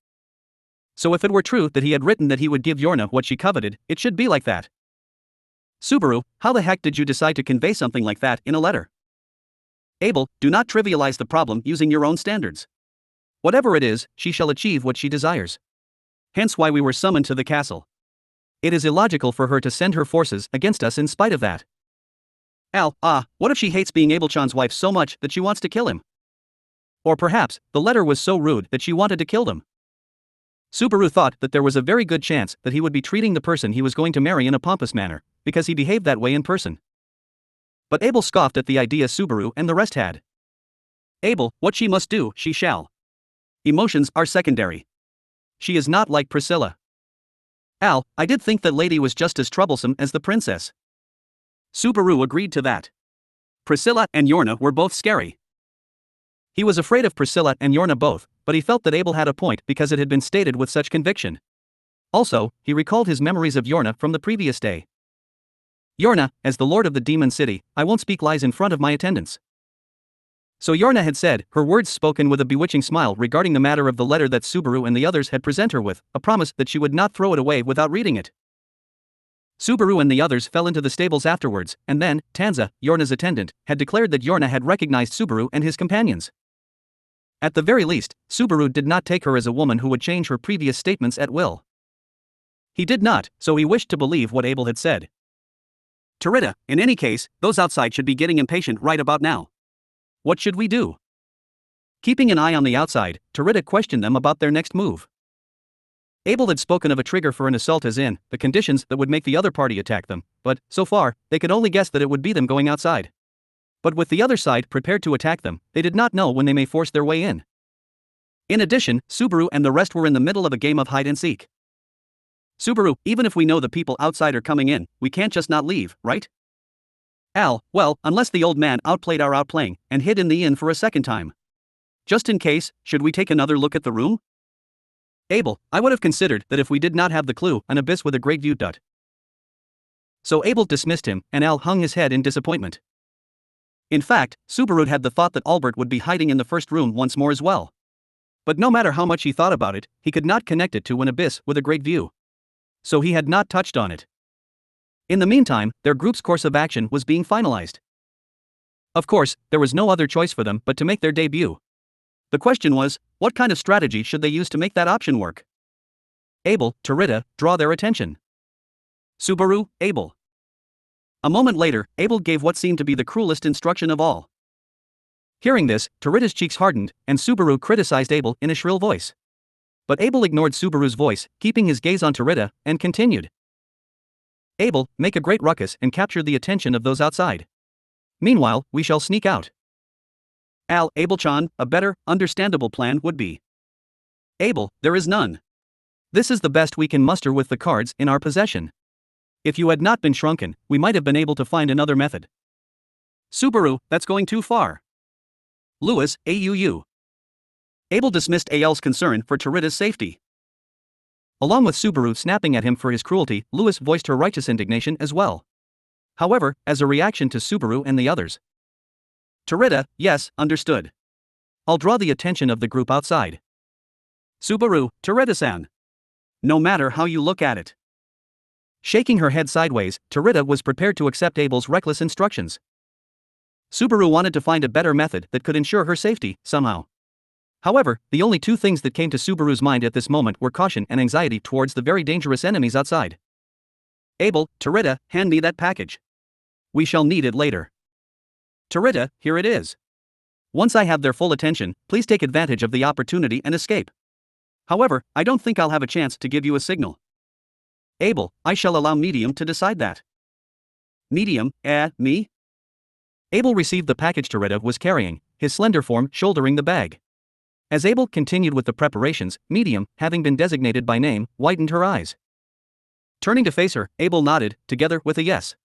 So if it were true that he had written that he would give Yorna what she coveted, it should be like that. Subaru, how the heck did you decide to convey something like that in a letter? Abel, do not trivialize the problem using your own standards. Whatever it is, she shall achieve what she desires. Hence why we were summoned to the castle. It is illogical for her to send her forces against us in spite of that. Al, what if she hates being Abel-chan's wife so much that she wants to kill him? Or perhaps, the letter was so rude that she wanted to kill them. Subaru thought that there was a very good chance that he would be treating the person he was going to marry in a pompous manner, because he behaved that way in person. But Abel scoffed at the idea Subaru and the rest had. Abel, what she must do, she shall. Emotions are secondary. She is not like Priscilla. Al, I did think that lady was just as troublesome as the princess. Subaru agreed to that. Priscilla and Yorna were both scary. He was afraid of Priscilla and Yorna both, but he felt that Abel had a point because it had been stated with such conviction. Also, he recalled his memories of Yorna from the previous day. Yorna, as the lord of the demon city, I won't speak lies in front of my attendants. So Yorna had said, her words spoken with a bewitching smile regarding the matter of the letter that Subaru and the others had presented her with, a promise that she would not throw it away without reading it. Subaru and the others fell into the stables afterwards, and then, Tanza, Yorna's attendant, had declared that Yorna had recognized Subaru and his companions. At the very least, Subaru did not take her as a woman who would change her previous statements at will. He did not, so he wished to believe what Abel had said. Tarita, in any case, those outside should be getting impatient right about now. What should we do? Keeping an eye on the outside, Tarita questioned them about their next move. Abel had spoken of a trigger for an assault as in, the conditions that would make the other party attack them, but, so far, they could only guess that it would be them going outside. But with the other side prepared to attack them, they did not know when they may force their way in. In addition, Subaru and the rest were in the middle of a game of hide and seek. Subaru, even if we know the people outside are coming in, we can't just not leave, right? Al, well, unless the old man outplayed our outplaying, and hid in the inn for a second time. Just in case, should we take another look at the room? Abel, I would have considered that if we did not have the clue, an abyss with a great view. So Abel dismissed him, and Al hung his head in disappointment. In fact, Subaru had the thought that Albert would be hiding in the first room once more as well. But no matter how much he thought about it, he could not connect it to an abyss with a great view. So he had not touched on it. In the meantime, their group's course of action was being finalized. Of course, there was no other choice for them but to make their debut. The question was, what kind of strategy should they use to make that option work? Abel, Tarita, draw their attention. Subaru, Abel. A moment later, Abel gave what seemed to be the cruelest instruction of all. Hearing this, Tarita's cheeks hardened, and Subaru criticized Abel in a shrill voice. But Abel ignored Subaru's voice, keeping his gaze on Tarita, and continued. Abel, make a great ruckus and capture the attention of those outside. Meanwhile, we shall sneak out. Abel-chan, a better, understandable plan would be. Abel, there is none. This is the best we can muster with the cards in our possession. If you had not been shrunken, we might have been able to find another method. Subaru, that's going too far. Lewis, AUU. Abel dismissed AL's concern for Tarita's safety. Along with Subaru snapping at him for his cruelty, Lewis voiced her righteous indignation as well. However, as a reaction to Subaru and the others. Tarita, yes, understood. I'll draw the attention of the group outside. Subaru, Tarita-san. No matter how you look at it. Shaking her head sideways, Tarita was prepared to accept Abel's reckless instructions. Subaru wanted to find a better method that could ensure her safety, somehow. However, the only two things that came to Subaru's mind at this moment were caution and anxiety towards the very dangerous enemies outside. Abel, Tarita, hand me that package. We shall need it later. Tarita, here it is. Once I have their full attention, please take advantage of the opportunity and escape. However, I don't think I'll have a chance to give you a signal. Abel, I shall allow Medium to decide that. Medium, me? Abel received the package Tarita was carrying, his slender form shouldering the bag. As Abel continued with the preparations, Medium, having been designated by name, widened her eyes. Turning to face her, Abel nodded, together with a yes.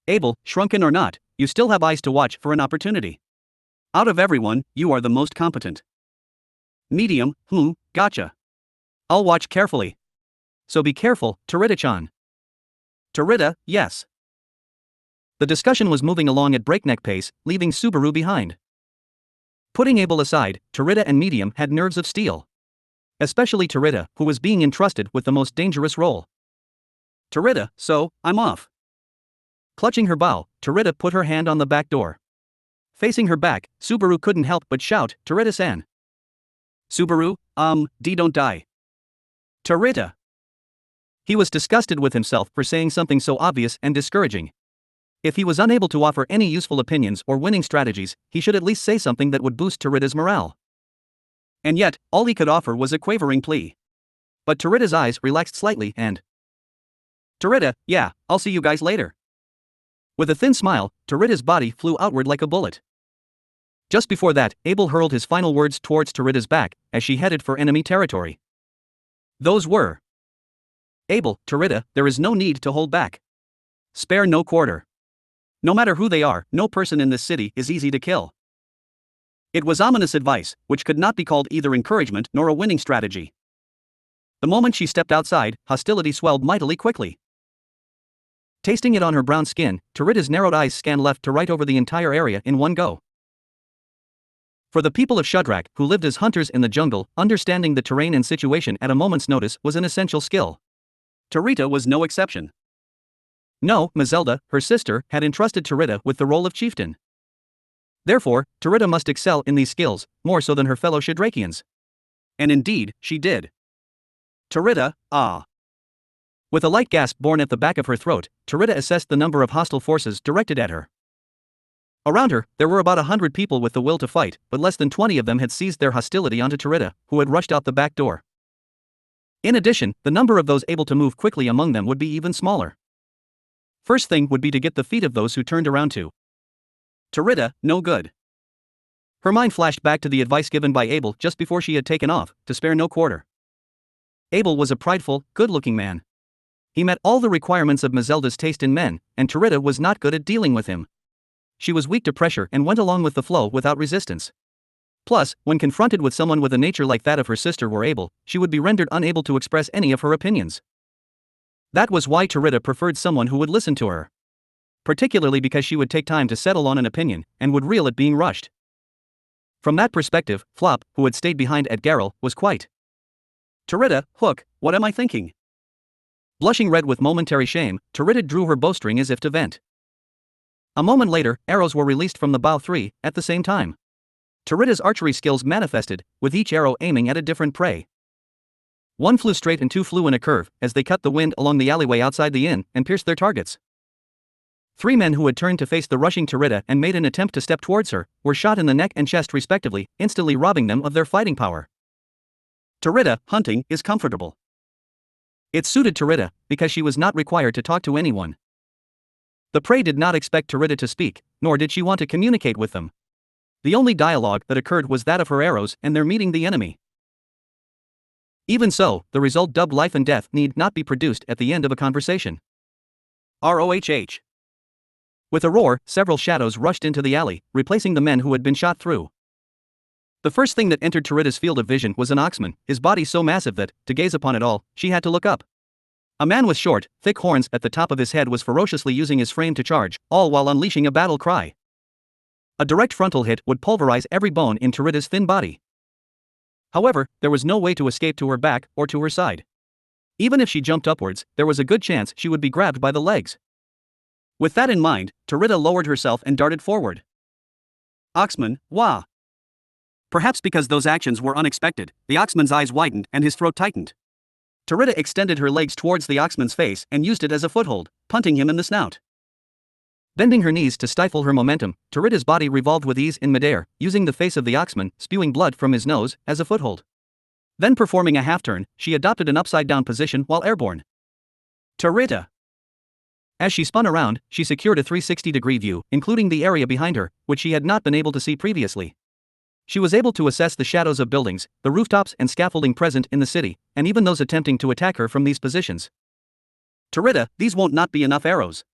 Abel, shrunken or not, you still have eyes to watch for an opportunity. Out of everyone, you are the most competent. Medium, gotcha. I'll watch carefully. So be careful, Tarita-chan. Tarita, yes. The discussion was moving along at breakneck pace, leaving Subaru behind. Putting Abel aside, Tarita and Medium had nerves of steel. Especially Tarita, who was being entrusted with the most dangerous role. Tarita, so, I'm off. Clutching her bow, Tarita put her hand on the back door. Facing her back, Subaru couldn't help but shout, Tarita-san. Subaru, don't die. Tarita. He was disgusted with himself for saying something so obvious and discouraging. If he was unable to offer any useful opinions or winning strategies, he should at least say something that would boost Tarita's morale. And yet, all he could offer was a quavering plea. But Tarita's eyes relaxed slightly and... Tarita, yeah, I'll see you guys later. With a thin smile, Tarita's body flew outward like a bullet. Just before that, Abel hurled his final words towards Tarita's back, as she headed for enemy territory. Those were... Abel, Tarita, there is no need to hold back. Spare no quarter. No matter who they are, no person in this city is easy to kill. It was ominous advice, which could not be called either encouragement nor a winning strategy. The moment she stepped outside, hostility swelled mightily quickly. Tasting it on her brown skin, Tarita's narrowed eyes scanned left to right over the entire area in one go. For the people of Shudrak, who lived as hunters in the jungle, understanding the terrain and situation at a moment's notice was an essential skill. Tarita was no exception. No, Mazelda, her sister, had entrusted Tarita with the role of chieftain. Therefore, Tarita must excel in these skills, more so than her fellow Shadrakians. And indeed, she did. Tarita, With a light gasp born at the back of her throat, Tarita assessed the number of hostile forces directed at her. Around her, there were about 100 people with the will to fight, but less than 20 of them had seized their hostility onto Tarita, who had rushed out the back door. In addition, the number of those able to move quickly among them would be even smaller. First thing would be to get the feet of those who turned around to. Tarita, no good. Her mind flashed back to the advice given by Abel just before she had taken off, to spare no quarter. Abel was a prideful, good-looking man. He met all the requirements of Mazelda's taste in men, and Tarita was not good at dealing with him. She was weak to pressure and went along with the flow without resistance. Plus, when confronted with someone with a nature like that of her sister or Abel, she would be rendered unable to express any of her opinions. That was why Tarita preferred someone who would listen to her. Particularly because she would take time to settle on an opinion, and would reel at being rushed. From that perspective, Flop, who had stayed behind at Garrel, was quite. Tarita, what am I thinking? Blushing red with momentary shame, Tarita drew her bowstring as if to vent. A moment later, arrows were released from the bow 3, at the same time. Tarita's archery skills manifested, with each arrow aiming at a different prey. One flew straight and two flew in a curve, as they cut the wind along the alleyway outside the inn, and pierced their targets. 3 men who had turned to face the rushing Tarita and made an attempt to step towards her, were shot in the neck and chest respectively, instantly robbing them of their fighting power. Tarita, hunting, is comfortable. It suited Tarita, because she was not required to talk to anyone. The prey did not expect Tarita to speak, nor did she want to communicate with them. The only dialogue that occurred was that of her arrows and their meeting the enemy. Even so, the result dubbed life and death need not be produced at the end of a conversation. ROHH. With a roar, several shadows rushed into the alley, replacing the men who had been shot through. The first thing that entered Tarita's field of vision was an oxman, his body so massive that, to gaze upon it all, she had to look up. A man with short, thick horns at the top of his head was ferociously using his frame to charge, all while unleashing a battle cry. A direct frontal hit would pulverize every bone in Tarita's thin body. However, there was no way to escape to her back or to her side. Even if she jumped upwards, there was a good chance she would be grabbed by the legs. With that in mind, Tarita lowered herself and darted forward. Oxman, wah! Perhaps because those actions were unexpected, the oxman's eyes widened and his throat tightened. Tarita extended her legs towards the oxman's face and used it as a foothold, punting him in the snout. Bending her knees to stifle her momentum, Tarita's body revolved with ease in midair, using the face of the oxman, spewing blood from his nose, as a foothold. Then performing a half-turn, she adopted an upside-down position while airborne. Tarita! As she spun around, she secured a 360-degree view, including the area behind her, which she had not been able to see previously. She was able to assess the shadows of buildings, the rooftops and scaffolding present in the city, and even those attempting to attack her from these positions. Tarita, these won't not be enough arrows.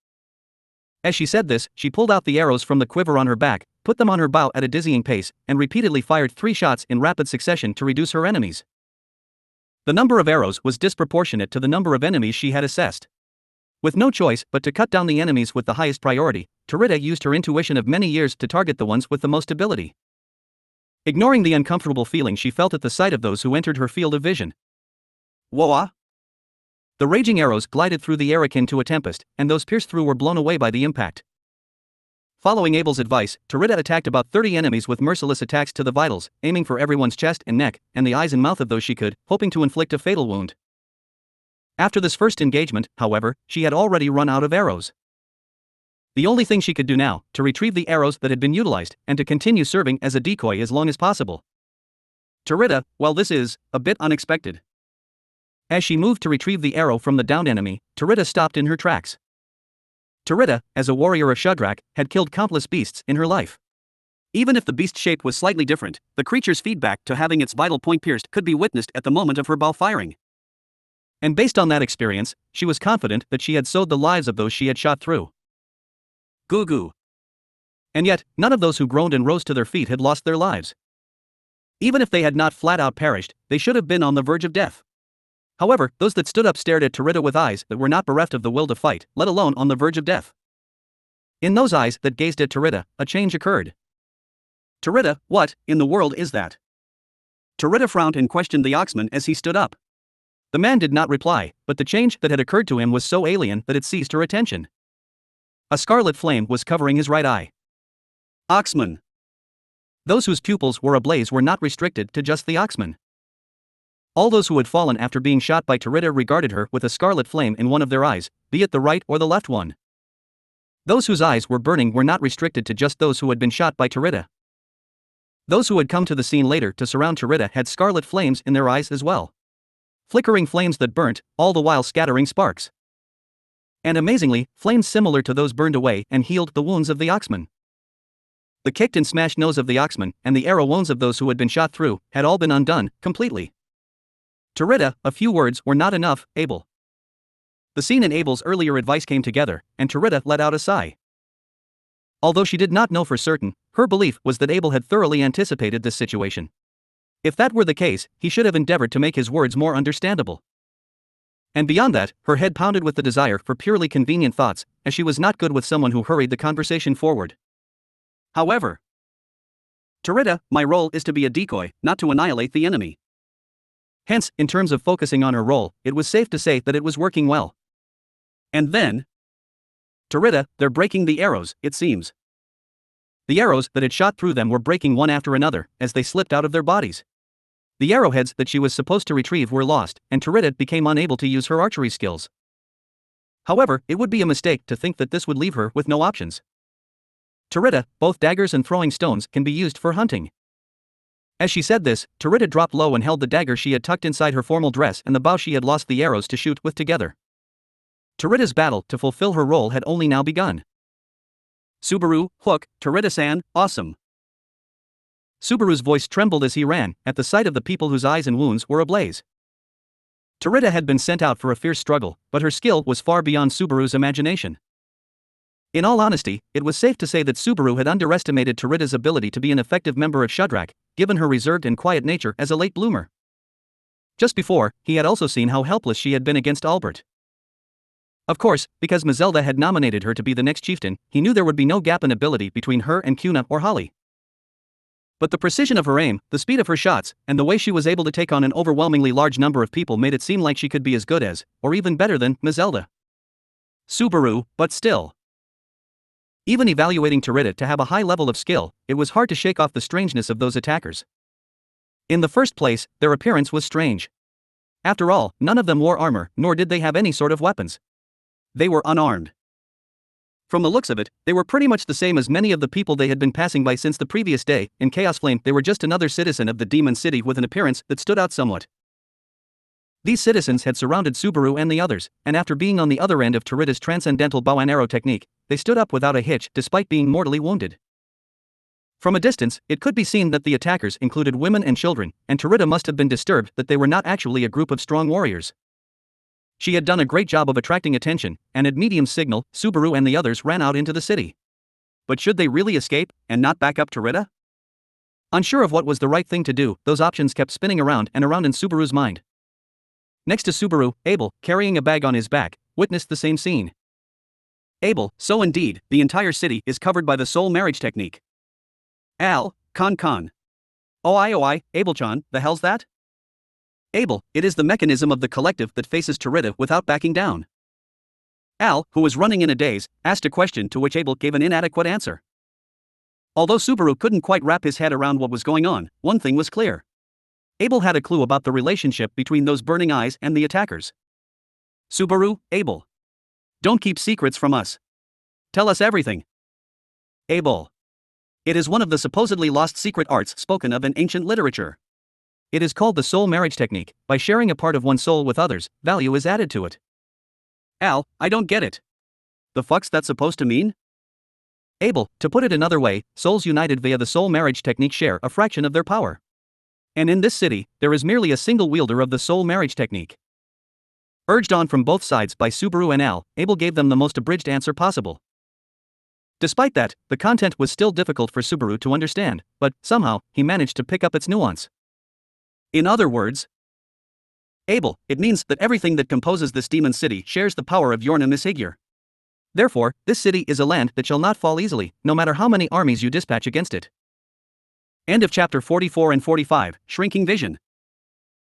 As she said this, she pulled out the arrows from the quiver on her back, put them on her bow at a dizzying pace, and repeatedly fired 3 shots in rapid succession to reduce her enemies. The number of arrows was disproportionate to the number of enemies she had assessed. With no choice but to cut down the enemies with the highest priority, Tarita used her intuition of many years to target the ones with the most ability. Ignoring the uncomfortable feeling she felt at the sight of those who entered her field of vision. Whoa! The raging arrows glided through the air akin to a tempest, and those pierced through were blown away by the impact. Following Abel's advice, Tarita attacked about 30 enemies with merciless attacks to the vitals, aiming for everyone's chest and neck, and the eyes and mouth of those she could, hoping to inflict a fatal wound. After this first engagement, however, she had already run out of arrows. The only thing she could do now, to retrieve the arrows that had been utilized, and to continue serving as a decoy as long as possible. Tarita, well, this is a bit unexpected. As she moved to retrieve the arrow from the downed enemy, Tarita stopped in her tracks. Tarita, as a warrior of Shudrak, had killed countless beasts in her life. Even if the beast's shape was slightly different, the creature's feedback to having its vital point pierced could be witnessed at the moment of her bow firing. And based on that experience, she was confident that she had sowed the lives of those she had shot through. Goo goo. And yet, none of those who groaned and rose to their feet had lost their lives. Even if they had not flat out perished, they should have been on the verge of death. However, those that stood up stared at Tarita with eyes that were not bereft of the will to fight, let alone on the verge of death. In those eyes that gazed at Tarita, a change occurred. Tarita, what in the world is that? Tarita frowned and questioned the oxman as he stood up. The man did not reply, but the change that had occurred to him was so alien that it seized her attention. A scarlet flame was covering his right eye. Oxman. Those whose pupils were ablaze were not restricted to just the oxman. All those who had fallen after being shot by Tarita regarded her with a scarlet flame in one of their eyes, be it the right or the left one. Those whose eyes were burning were not restricted to just those who had been shot by Tarita. Those who had come to the scene later to surround Tarita had scarlet flames in their eyes as well. Flickering flames that burnt, all the while scattering sparks. And amazingly, flames similar to those burned away and healed the wounds of the oxman. The kicked and smashed nose of the oxman, and the arrow wounds of those who had been shot through, had all been undone, completely. Tarita, a few words were not enough, Abel. The scene and Abel's earlier advice came together, and Tarita let out a sigh. Although she did not know for certain, her belief was that Abel had thoroughly anticipated this situation. If that were the case, he should have endeavored to make his words more understandable. And beyond that, her head pounded with the desire for purely convenient thoughts, as she was not good with someone who hurried the conversation forward. However, Tarita, my role is to be a decoy, not to annihilate the enemy. Hence, in terms of focusing on her role, it was safe to say that it was working well. And then, Tarita, they're breaking the arrows, it seems. The arrows that had shot through them were breaking one after another, as they slipped out of their bodies. The arrowheads that she was supposed to retrieve were lost, and Tarita became unable to use her archery skills. However, it would be a mistake to think that this would leave her with no options. Tarita, both daggers and throwing stones can be used for hunting. As she said this, Tarita dropped low and held the dagger she had tucked inside her formal dress and the bow she had lost the arrows to shoot with together. Tarita's battle to fulfill her role had only now begun. Subaru, hook, Tarita-san, awesome. Subaru's voice trembled as he ran, at the sight of the people whose eyes and wounds were ablaze. Tarita had been sent out for a fierce struggle, but her skill was far beyond Subaru's imagination. In all honesty, it was safe to say that Subaru had underestimated Tarita's ability to be an effective member of Shudrak, given her reserved and quiet nature as a late bloomer. Just before, he had also seen how helpless she had been against Albert. Of course, because Mazelda had nominated her to be the next chieftain, he knew there would be no gap in ability between her and Kuna or Holly. But the precision of her aim, the speed of her shots, and the way she was able to take on an overwhelmingly large number of people made it seem like she could be as good as, or even better than, Mazelda. Subaru, but still. Even evaluating Tarita to have a high level of skill, it was hard to shake off the strangeness of those attackers. In the first place, their appearance was strange. After all, none of them wore armor, nor did they have any sort of weapons. They were unarmed. From the looks of it, they were pretty much the same as many of the people they had been passing by since the previous day. In Chaos Flame, they were just another citizen of the Demon City with an appearance that stood out somewhat. These citizens had surrounded Subaru and the others, and after being on the other end of Tarita's transcendental bow and arrow technique, they stood up without a hitch despite being mortally wounded. From a distance, it could be seen that the attackers included women and children, and Tarita must have been disturbed that they were not actually a group of strong warriors. She had done a great job of attracting attention, and at medium signal, Subaru and the others ran out into the city. But should they really escape, and not back up Tarita? Unsure of what was the right thing to do, those options kept spinning around and around in Subaru's mind. Next to Subaru, Abel, carrying a bag on his back, witnessed the same scene. Abel, so indeed, the entire city is covered by the soul marriage technique. Al, Konkon. Oh, Abel-chan, the hell's that? Abel, it is the mechanism of the collective that faces Tarita without backing down. Al, who was running in a daze, asked a question to which Abel gave an inadequate answer. Although Subaru couldn't quite wrap his head around what was going on, one thing was clear. Abel had a clue about the relationship between those burning eyes and the attackers. Subaru, Abel. Don't keep secrets from us. Tell us everything. Abel. It is one of the supposedly lost secret arts spoken of in ancient literature. It is called the soul marriage technique. By sharing a part of one's soul with others, value is added to it. Al, I don't get it. The fuck's that supposed to mean? Abel, to put it another way, souls united via the soul marriage technique share a fraction of their power. And in this city, there is merely a single wielder of the soul marriage technique. Urged on from both sides by Subaru and Al, Abel gave them the most abridged answer possible. Despite that, the content was still difficult for Subaru to understand, but, somehow, he managed to pick up its nuance. In other words, Abel, it means that everything that composes this demon city shares the power of Yorna Mishigir. Therefore, this city is a land that shall not fall easily, no matter how many armies you dispatch against it. End of chapter 44 and 45, Shrinking Vision.